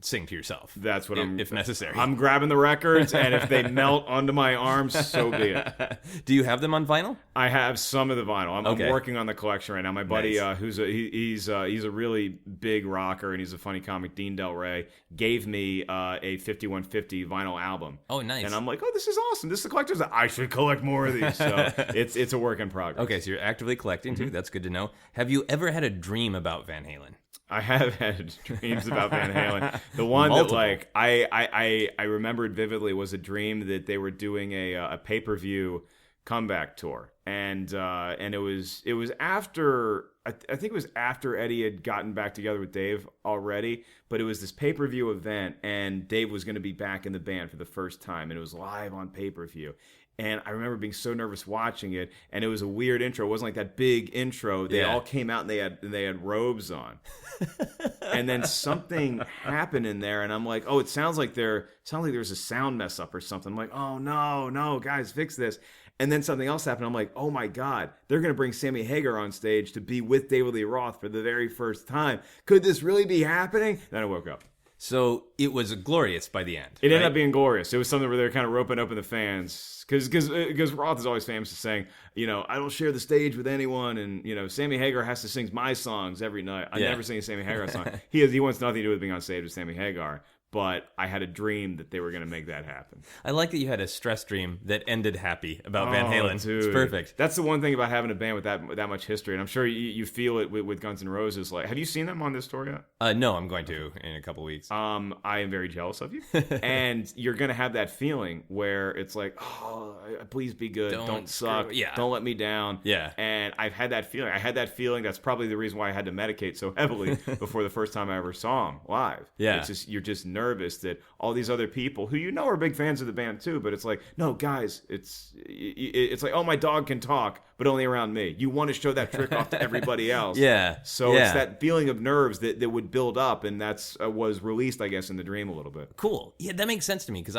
sing to yourself. That's what if necessary. I'm grabbing the records, and if they melt onto my arms, so be it. Do you have them on vinyl? I have some of the vinyl. I'm working on the collection right now. My buddy, Nice. he's a really big rocker, and he's a funny comic, Dean Del Rey, gave me a 5150 vinyl album. Oh, nice. And I'm like, oh, this is awesome. This is a collector's. I should collect more of these. So it's a work in progress. Okay, so you're actively collecting too. That's good to know. Have you ever had a dream about Van Halen? I have had dreams about Van Halen. The one Multiple. That I remembered vividly was a dream that they were doing a pay-per-view comeback tour, and it was after I think it was after Eddie had gotten back together with Dave already, but it was this pay-per-view event, and Dave was going to be back in the band for the first time, and it was live on pay-per-view. And I remember being so nervous watching it, and it was a weird intro. It wasn't like that big intro. They all came out and they had robes on, and then something happened in there, and I'm like, oh, it sounds like there's a sound mess up or something. I'm like, oh no, guys, fix this. And then something else happened. I'm like, oh my God, they're gonna bring Sammy Hagar on stage to be with David Lee Roth for the very first time. Could this really be happening? Then I woke up. So it was glorious by the end. It ended up being glorious. It was something where they were kind of roping open the fans, because Roth is always famous for saying, I don't share the stage with anyone, and Sammy Hagar has to sing my songs every night. I never sing a Sammy Hagar song. He wants nothing to do with being on stage with Sammy Hagar. But I had a dream that they were going to make that happen. I like that you had a stress dream that ended happy about Van Halen. Dude. It's perfect. That's the one thing about having a band with that much history, and I'm sure you feel it with Guns N' Roses. Like, have you seen them on this tour yet? No, I'm going to in a couple weeks. I am very jealous of you, and you're going to have that feeling where it's like, oh, please be good, don't suck, don't let me down. Yeah. And I've had that feeling. I had that feeling. That's probably the reason why I had to medicate so heavily before the first time I ever saw them live. Yeah. It's just you're just nervous that all these other people who are big fans of the band too, but it's like, no, guys, it's like, oh, my dog can talk, but only around me. You want to show that trick off to everybody else. Yeah. So it's that feeling of nerves that would build up, and that's was released, I guess, in the dream a little bit. Cool. Yeah, that makes sense to me, because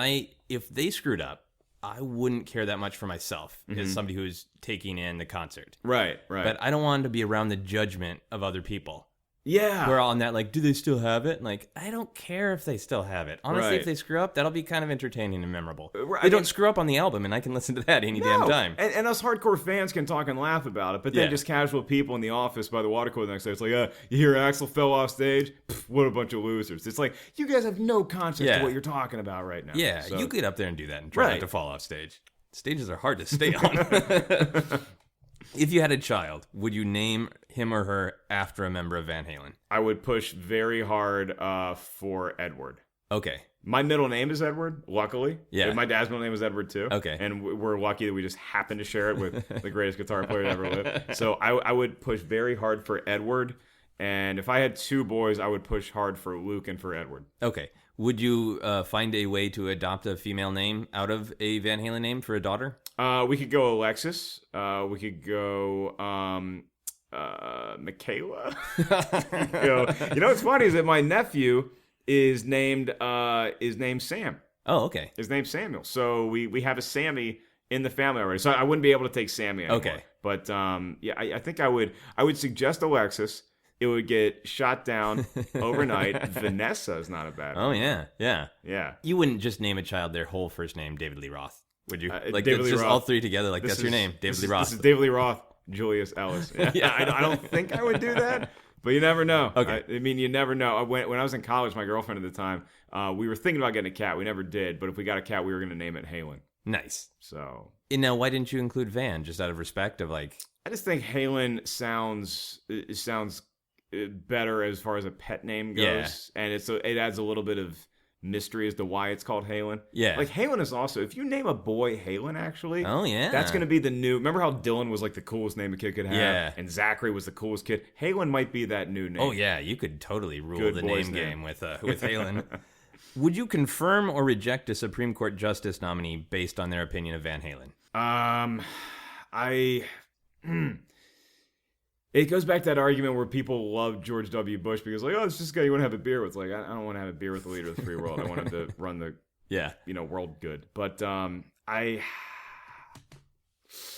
if they screwed up, I wouldn't care that much for myself as somebody who's taking in the concert. Right. But I don't want to be around the judgment of other people. Yeah. We're all on that, like, do they still have it? Like, I don't care if they still have it. Honestly, if they screw up, that'll be kind of entertaining and memorable. They don't screw up on the album, and I can listen to that any damn time. And us hardcore fans can talk and laugh about it, but then just casual people in the office by the water cooler the next day, it's like, you hear Axl fell off stage? Pff, what a bunch of losers. It's like, you guys have no concept of what you're talking about right now. Yeah, so, you get up there and do that and try not to fall off stage. Stages are hard to stay on. If you had a child, would you name him or her after a member of Van Halen? I would push very hard for Edward. Okay. My middle name is Edward, luckily. Yeah. My dad's middle name is Edward, too. Okay. And we're lucky that we just happen to share it with the greatest guitar player to ever live. So I would push very hard for Edward. And if I had two boys, I would push hard for Luke and for Edward. Okay. Would you find a way to adopt a female name out of a Van Halen name for a daughter? We could go Alexis. We could go Michaela. What's funny is that my nephew is named Sam. Oh, okay. His name's Samuel. So we have a Sammy in the family already. So I wouldn't be able to take Sammy anymore. Okay. But I think I would suggest Alexis. It would get shot down overnight. Vanessa is not a bad one. Oh, yeah. Yeah. You wouldn't just name a child their whole first name, David Lee Roth, would you? Like, David it's Lee just Roth. all three together, like, that's your name, David Lee Roth. This is David Lee Roth, Julius Ellis. Yeah, I don't think I would do that, but you never know. Okay. You never know. When I was in college, my girlfriend at the time, we were thinking about getting a cat. We never did, but if we got a cat, we were going to name it Halen. Nice. So. And now, why didn't you include Van, just out of respect of, like... I just think Halen sounds better as far as a pet name goes, and it adds a little bit of mystery as to why it's called Halen. Yeah, like Halen is also, if you name a boy Halen, actually, oh yeah, that's going to be the new. Remember how Dylan was like the coolest name a kid could have, and Zachary was the coolest kid. Halen might be that new name. Oh yeah, you could totally rule the name game with Halen. Would you confirm or reject a Supreme Court justice nominee based on their opinion of Van Halen? It goes back to that argument where people love George W. Bush because, like, oh, it's just a guy you want to have a beer with. Like, I don't want to have a beer with the leader of the free world. I want him to run the world good. But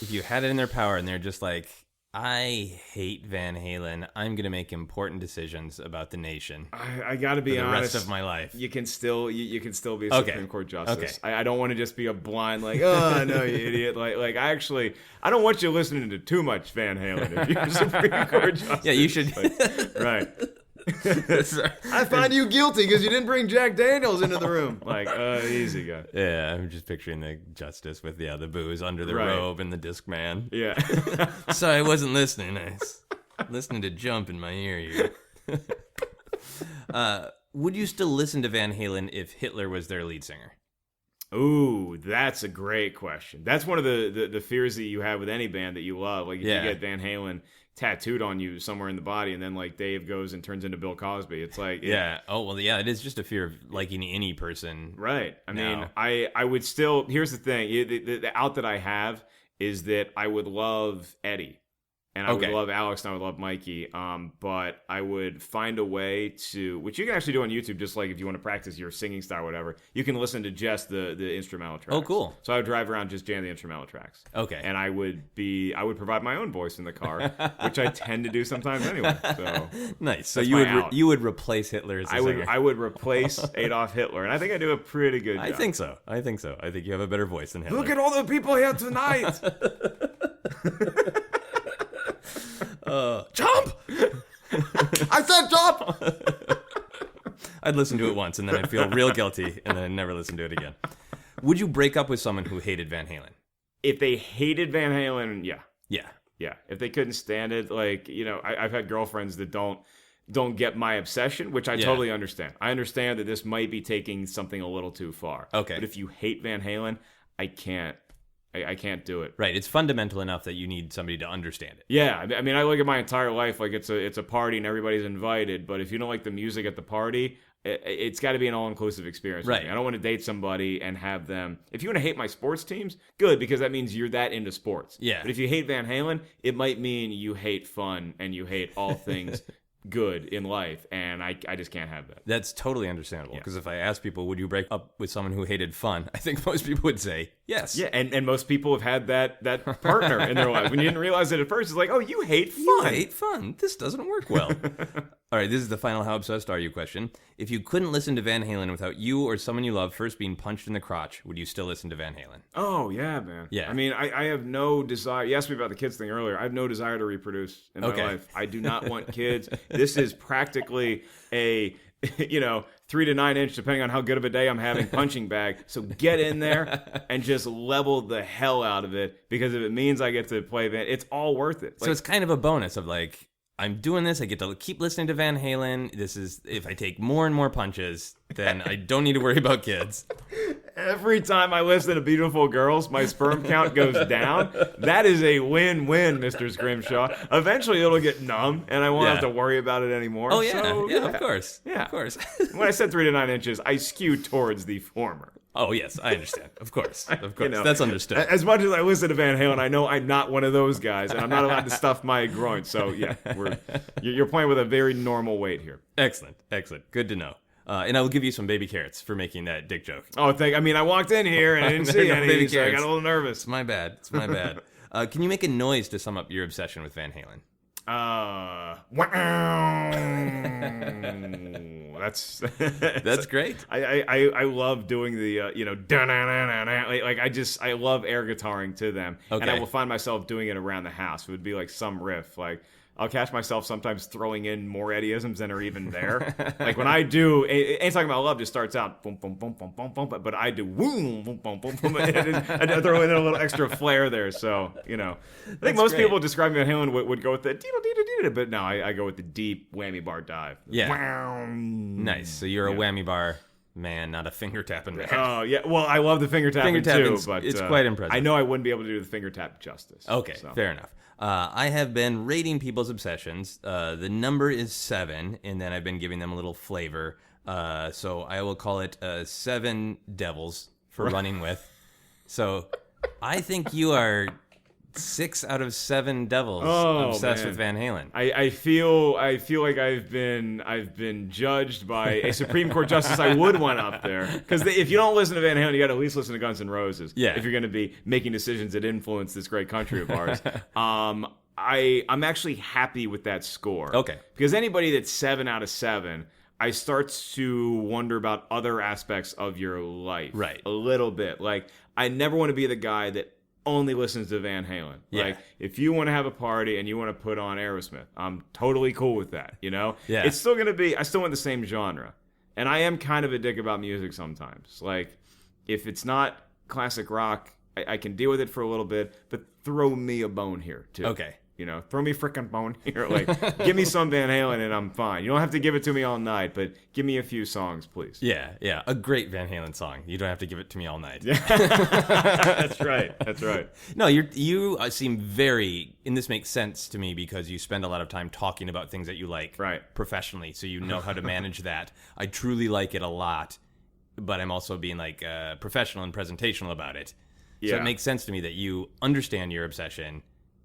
if you had it in their power and they're just like, I hate Van Halen, I'm going to make important decisions about the nation. I got to be honest. The rest of my life. You can still be a Supreme Court justice. Okay. I don't want to just be a blind, like, oh, no, you idiot. Like I don't want you listening to too much Van Halen if you're a Supreme Court justice. Yeah, you should. Right. I find you guilty because you didn't bring Jack Daniels into the room. Like, easy guy. Yeah, I'm just picturing the justice with the booze under the robe and the disc man. Yeah. Sorry, I wasn't listening. I was listening to Jump in my ear here. Would you still listen to Van Halen if Hitler was their lead singer? Ooh, that's a great question. That's one of the fears that you have with any band that you love. Like, if you get Van Halen tattooed on you somewhere in the body, and then, like, Dave goes and turns into Bill Cosby. It's like... it is just a fear of liking any person. Right. I mean, I would still... Here's the thing. The out that I have is that I would love Eddie. And I would love Alex, and I would love Mikey, but I would find a way to, which you can actually do on YouTube, just like if you want to practice your singing style or whatever, you can listen to just the instrumental tracks. Oh, cool. So I would drive around just jam the instrumental tracks. Okay. And I would provide my own voice in the car, which I tend to do sometimes anyway. So nice. So you would replace Hitler as a singer. I would replace Adolf Hitler, and I think I do a pretty good job. I think so. I think you have a better voice than Hitler. Look at all the people here tonight! Jump! I said jump! I'd listen to it once, and then I'd feel real guilty, and then I'd never listen to it again. Would you break up with someone who hated Van Halen? If they hated Van Halen, yeah. Yeah. Yeah. If they couldn't stand it, like, you know, I've had girlfriends that don't get my obsession, which I totally understand. I understand that this might be taking something a little too far. Okay. But if you hate Van Halen, I can't do it. Right. It's fundamental enough that you need somebody to understand it. Yeah. I mean, I look at my entire life like it's a party and everybody's invited, but if you don't like the music at the party, it's got to be an all-inclusive experience. Right. For me. I don't want to date somebody and have them... If you want to hate my sports teams, good, because that means you're that into sports. Yeah. But if you hate Van Halen, it might mean you hate fun and you hate all things good in life, and I just can't have that. That's totally understandable, because if I ask people, would you break up with someone who hated fun, I think most people would say yes. Yeah, and most people have had that partner in their life. When you didn't realize it at first, it's like, oh, you hate fun. You hate fun. This doesn't work well. All right, this is the final How Obsessed Are You question. If you couldn't listen to Van Halen without you or someone you love first being punched in the crotch, would you still listen to Van Halen? Oh, yeah, man. Yeah. I mean, I have no desire. You asked me about the kids thing earlier. I have no desire to reproduce in my life. I do not want kids. This is practically a, 3 to 9 inch, depending on how good of a day I'm having, punching bag. So get in there and just level the hell out of it, because if it means I get to play Van, it's all worth it. So it's kind of a bonus of like, I'm doing this, I get to keep listening to Van Halen. This is, if I take more and more punches, then I don't need to worry about kids. Every time I listen to Beautiful Girls, my sperm count goes down. That is a win-win, Mr. Scrimshaw. Eventually it'll get numb, and I won't have to worry about it anymore. Oh, yeah. So, yeah, of course. Yeah. Of course. When I said 3 to 9 inches, I skew towards the former. Oh, yes, I understand. Of course. Of course. That's understood. As much as I listen to Van Halen, I know I'm not one of those guys, and I'm not allowed to stuff my groin. So, yeah, you're playing with a very normal weight here. Excellent. Excellent. Good to know. And I will give you some baby carrots for making that dick joke. Oh, I walked in here and I didn't see any, baby so I got a little nervous. It's my bad. Can you make a noise to sum up your obsession with Van Halen? That's great. I love doing the I love air guitaring to them, and I will find myself doing it around the house. It would be like some riff, like I'll catch myself sometimes throwing in more Eddieisms than are even there. Like when I do, Ain't Talking About Love just starts out boom boom boom boom boom boom, but I do boom boom boom boom boom, and I throw in a little extra flair there. So I think most people describing Van Halen would go with the deedle deedle deedle, but no, I go with the deep whammy bar dive. Yeah, nice. So you're a whammy bar man, not a finger tapping man. Oh yeah, well I love the finger tapping too, but it's quite impressive. I know I wouldn't be able to do the finger tap justice. Okay, fair enough. I have been rating people's obsessions. The number is 7, and then I've been giving them a little flavor. So I will call it 7 devils for running with. So I think you are 6 out of 7 devils obsessed with Van Halen. I feel like I've been judged by a Supreme Court justice I would want up there, because if you don't listen to Van Halen, you got to at least listen to Guns N' Roses. Yeah. If you're going to be making decisions that influence this great country of ours. I'm actually happy with that score. Okay. Because anybody that's 7 out of 7, I start to wonder about other aspects of your life. Right. A little bit. Like, I never want to be the guy that only listens to Van Halen. Yeah. Like, if you want to have a party and you want to put on Aerosmith, I'm totally cool with that, you know? Yeah. It's still going to be, I still want the same genre. And I am kind of a dick about music sometimes. Like, if it's not classic rock, I can deal with it for a little bit, but throw me a bone here, too. Okay. You know, throw me a frickin' bone here. Like, give me some Van Halen and I'm fine. You don't have to give it to me all night, but give me a few songs, please. Yeah. A great Van Halen song. You don't have to give it to me all night. That's right. That's right. No, you seem very, and this makes sense to me because you spend a lot of time talking about things that you like professionally, so you know how to manage that. I truly like it a lot, but I'm also being like professional and presentational about it. So it makes sense to me that you understand your obsession.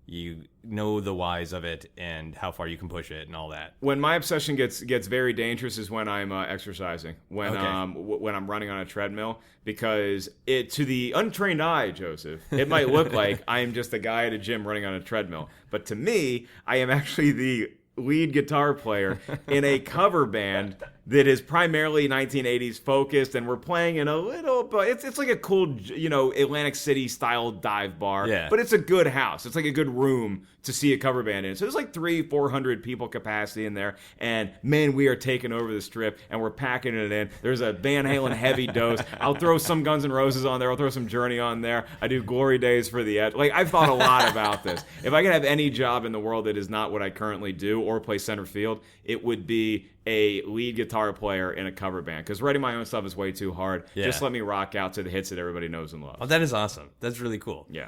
You know the whys of it and how far you can push it and all that. When my obsession gets very dangerous is when I'm exercising, when I'm running on a treadmill, because to the untrained eye, Joseph, it might look like I am just a guy at a gym running on a treadmill, but to me, I am actually the lead guitar player in a cover band that is primarily 1980s focused, and we're playing in a little, but it's like a cool, you know, Atlantic City style dive bar. Yeah. But it's a good house. It's like a good room to see a cover band in. So there's like 300-400 people capacity in there, and man, we are taking over the strip and we're packing it in. There's a Van Halen heavy dose. I'll throw some Guns N' Roses on there. I'll throw some Journey on there. I do Glory Days for the Edge. Like, I've thought a lot about this. If I could have any job in the world that is not what I currently do or play center field, it would be a lead guitar player in a cover band, because writing my own stuff is way too hard. Yeah. Just let me rock out to the hits that everybody knows and loves. Oh, that is awesome. That's really cool. Yeah.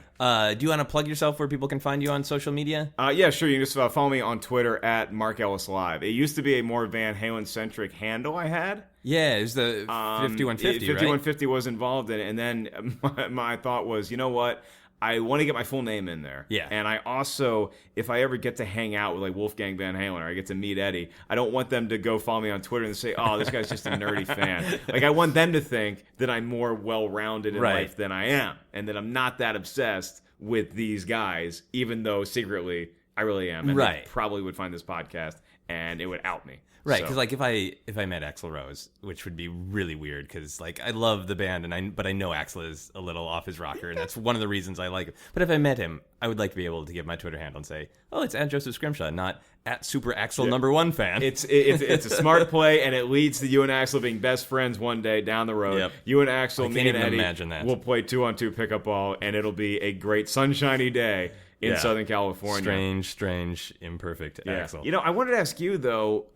Do you want to plug yourself where people can find you on social media? Yeah, sure. You can just follow me on Twitter at Mark Ellis Live. It used to be a more Van Halen-centric handle I had. Yeah, it was the 5150, 5150 was involved in it, and then my thought was, you know what? I want to get my full name in there. Yeah. And I also, if I ever get to hang out with like Wolfgang Van Halen, or I get to meet Eddie, I don't want them to go follow me on Twitter and say, oh, this guy's just a nerdy fan. Like, I want them to think that I'm more well-rounded in life than I am, and that I'm not that obsessed with these guys, even though secretly I really am. And they probably would find this podcast and it would out me. Right, because like if I met Axl Rose, which would be really weird, because like I love the band, but I know Axl is a little off his rocker, and that's one of the reasons I like him. But if I met him, I would like to be able to give my Twitter handle and say, "Oh, it's at Joseph Scrimshaw, not at Super Axl #1 fan." It's a smart play, and it leads to you and Axl being best friends one day down the road. Yep. You and Axl, me and Eddie, imagine that. We'll play 2-on-2 pickup ball, and it'll be a great sunshiny day in Southern California. Strange, imperfect Axl. You know, I wanted to ask you though,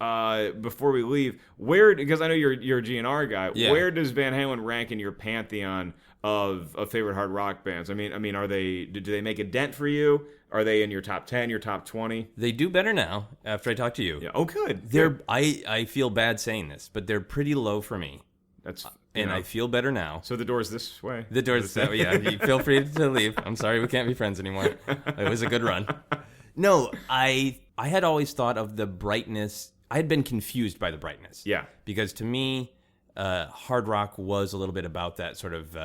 before we leave, because I know you're a GNR guy. Yeah. Where does Van Halen rank in your pantheon of favorite hard rock bands? I mean, do they make a dent for you? Are they in your top 10, your top 20? They do better now after I talked to you. Yeah. Oh, good. I feel bad saying this, but they're pretty low for me. I feel better now. So the door's this way. The door's that way. Yeah, you feel free to leave. I'm sorry we can't be friends anymore. It was a good run. No, I had always thought of the brightness. I had been confused by the brightness. Yeah. Because to me, hard rock was a little bit about that sort of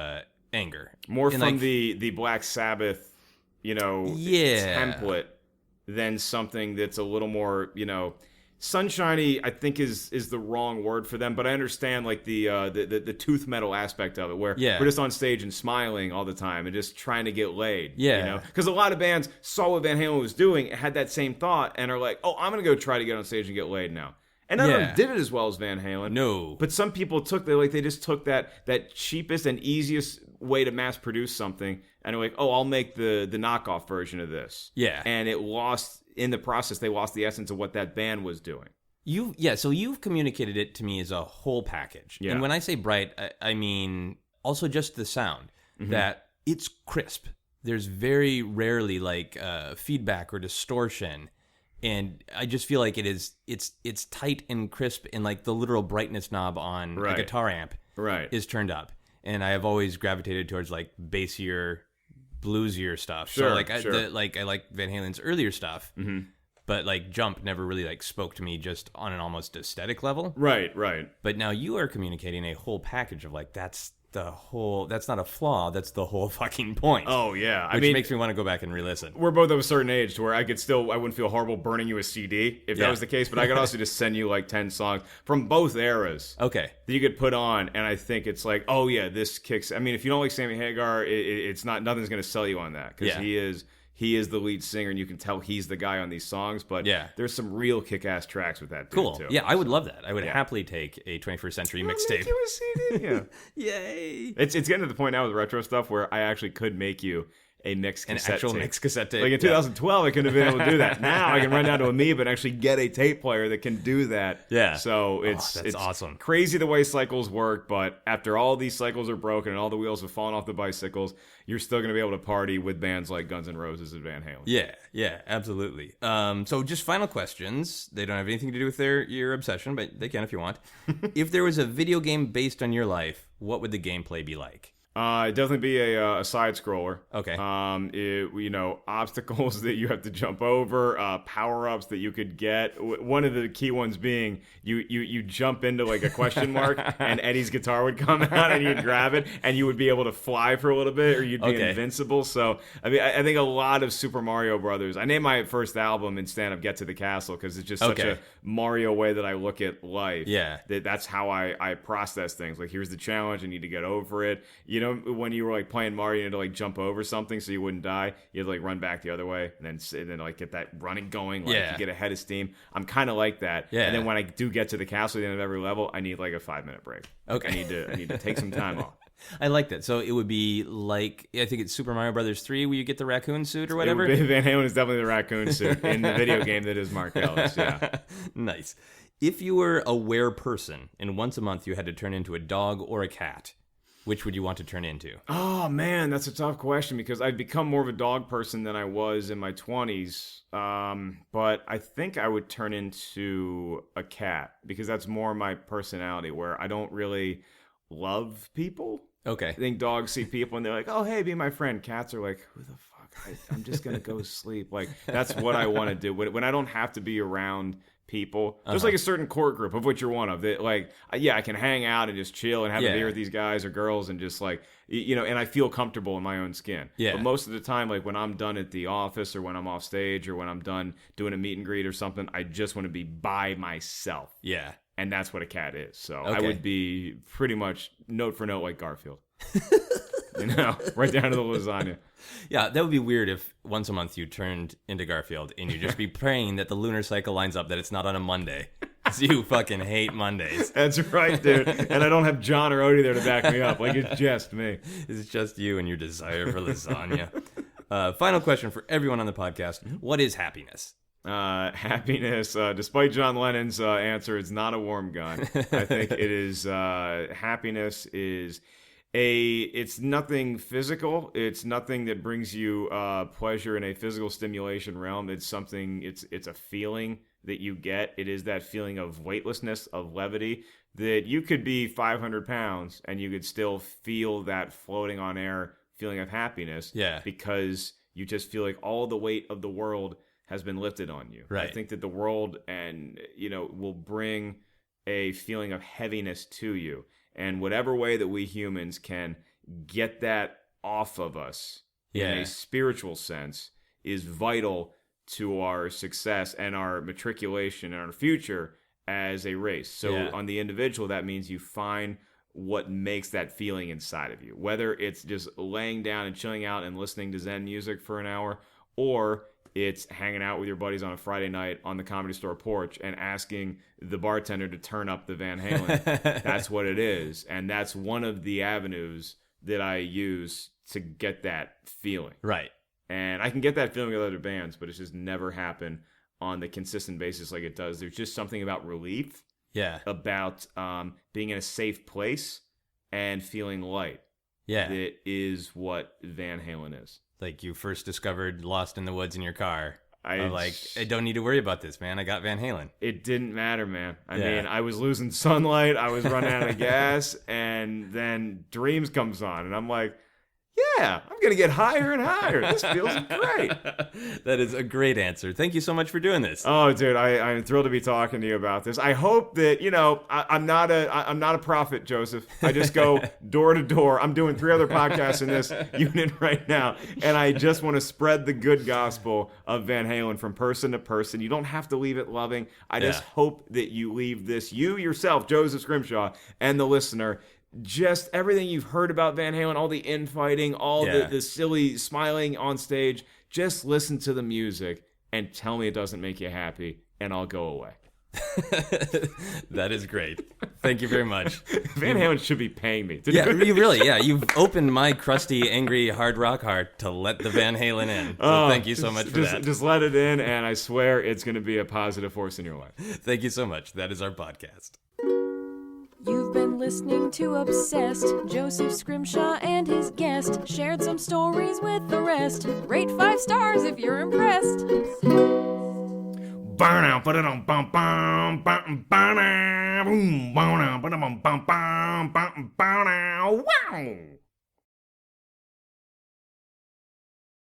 anger. More and from the Black Sabbath, template than something that's a little more, sunshiny, I think is the wrong word for them, but I understand like the tooth metal aspect of it, where we're just on stage and smiling all the time and just trying to get laid. Yeah, because a lot of bands saw what Van Halen was doing, had that same thought, and are like, "Oh, I'm gonna go try to get on stage and get laid now." And none of them did it as well as Van Halen. No, but some people they just took that cheapest and easiest way to mass produce something, and they're like, "Oh, I'll make the knockoff version of this." Yeah, and it lost. In the process, they lost the essence of what that band was doing. So you've communicated it to me as a whole package. Yeah. And when I say bright, I mean also just the sound, that it's crisp. There's very rarely like feedback or distortion. And I just feel like it's tight and crisp, and like the literal brightness knob on a guitar amp is turned up. And I have always gravitated towards like bassier, bluesier stuff. Sure, so like sure. I like Van Halen's earlier stuff. Mm-hmm. But like Jump never really like spoke to me just on an almost aesthetic level. Right. But now you are communicating a whole package of like that's not a flaw, that's the whole fucking point. Oh yeah. Which makes me want to go back and re-listen. We're both of a certain age to where I wouldn't feel horrible burning you a CD if that was the case, but I could also just send you like 10 songs from both eras. Okay. That you could put on, and I think it's like, oh yeah, this kicks. I mean, if you don't like Sammy Hagar, nothing's going to sell you on that, because he is the lead singer, and you can tell he's the guy on these songs. But there's some real kick-ass tracks with that dude, cool. too. Yeah, I would love that. I would happily take a 21st Century mixtape. Make you a CD. Yeah. Yay. It's getting to the point now with retro stuff where I actually could make you a mixed cassette actual tape. mixed cassette tape. Like in 2012, I couldn't have been able to do that. Now I can run down to Amoeba and actually get a tape player that can do that. Yeah. So that's it's awesome. Crazy the way cycles work, but after all these cycles are broken and all the wheels have fallen off the bicycles, you're still going to be able to party with bands like Guns N' Roses and Van Halen. Yeah, absolutely. So just final questions. They don't have anything to do with your obsession, but they can if you want. If there was a video game based on your life, what would the gameplay be like? It'd definitely be a side scroller. Okay. Obstacles that you have to jump over, power ups that you could get. One of the key ones being you jump into like a question mark, and Eddie's guitar would come out, and you'd grab it, and you would be able to fly for a little bit, or you'd be invincible. So I mean, I think a lot of Super Mario Brothers. I named my first album instead of Get to the Castle because it's just such a Mario way that I look at life. Yeah. That's how I process things. Like, here's the challenge, I need to get over it. You know, when you were like playing Mario, you had to like jump over something so you wouldn't die. You had to like run back the other way, and then like get that running going. Like you get ahead of steam. I'm kind of like that. Yeah. And then when I do get to the castle at the end of every level, I need like a 5-minute break. Okay. I need to take some time off. I like that. So it would be like, I think it's Super Mario Brothers 3 where you get the raccoon suit or whatever. Van Halen is definitely the raccoon suit in the video game that is Mark Ellis. Yeah. Nice. If you were a were person and once a month you had to turn into a dog or a cat, which would you want to turn into? Oh, man, that's a tough question because I've become more of a dog person than I was in my 20s. But I think I would turn into a cat because that's more my personality, where I don't really love people. Okay. I think dogs see people and they're like, oh, hey, be my friend. Cats are like, who the fuck? I'm just going to go sleep. Like, that's what I want to do. When I don't have to be around people, there's like a certain core group of which you're one of that, like, I can hang out and just chill and have a beer with these guys or girls and just like, and I feel comfortable in my own skin. But most of the time, like when I'm done at the office or when I'm off stage or when I'm done doing a meet and greet or something, I just want to be by myself. Yeah. And that's what a cat is. So I would be pretty much note for note like Garfield. Right down to the lasagna. Yeah, that would be weird if once a month you turned into Garfield and you'd just be praying that the lunar cycle lines up, that it's not on a Monday. Because you fucking hate Mondays. That's right, dude. And I don't have John or Odie there to back me up. Like, it's just me. It's just you and your desire for lasagna. Final question for everyone on the podcast. What is happiness? Happiness, despite John Lennon's answer, it's not a warm gun. I think it is, happiness is it's nothing physical. It's nothing that brings you pleasure in a physical stimulation realm. It's something, it's a feeling that you get. It is that feeling of weightlessness, of levity, that you could be 500 pounds and you could still feel that floating on air feeling of happiness. Yeah. Because you just feel like all the weight of the world has been lifted on you. Right. I think that the world will bring a feeling of heaviness to you. And whatever way that we humans can get that off of us in a spiritual sense is vital to our success and our matriculation and our future as a race. So on the individual, that means you find what makes that feeling inside of you. Whether it's just laying down and chilling out and listening to Zen music for an hour, or it's hanging out with your buddies on a Friday night on the Comedy Store porch and asking the bartender to turn up the Van Halen. That's what it is. And that's one of the avenues that I use to get that feeling. Right. And I can get that feeling with other bands, but it's just never happened on the consistent basis like it does. There's just something about relief. Yeah. About being in a safe place and feeling light. Yeah. That is what Van Halen is. Like you first discovered Lost in the Woods in your car. I don't need to worry about this, man. I got Van Halen. It didn't matter, man. I mean, I was losing sunlight. I was running out of gas. And then Dreams comes on. And I'm like, Yeah, I'm going to get higher and higher. This feels great. That is a great answer. Thank you so much for doing this. Oh, dude, I'm thrilled to be talking to you about this. I hope that, I'm not a prophet, Joseph. I just go door to door. I'm doing 3 other podcasts in this unit right now, and I just want to spread the good gospel of Van Halen from person to person. You don't have to leave it loving. I just hope that you leave this, you yourself, Joseph Scrimshaw, and the listener, just everything you've heard about Van Halen, all the infighting, all the silly smiling on stage, just listen to the music and tell me it doesn't make you happy, and I'll go away. That is great. Thank you very much. Van Halen should be paying me. You've opened my crusty, angry, hard rock heart to let the Van Halen in. So thank you so much for that. Just let it in, and I swear it's going to be a positive force in your life. Thank you so much. That is our podcast. You've been listening to Obsessed. Joseph Scrimshaw and his guest shared some stories with the rest. Rate 5 stars if you're impressed. Wow.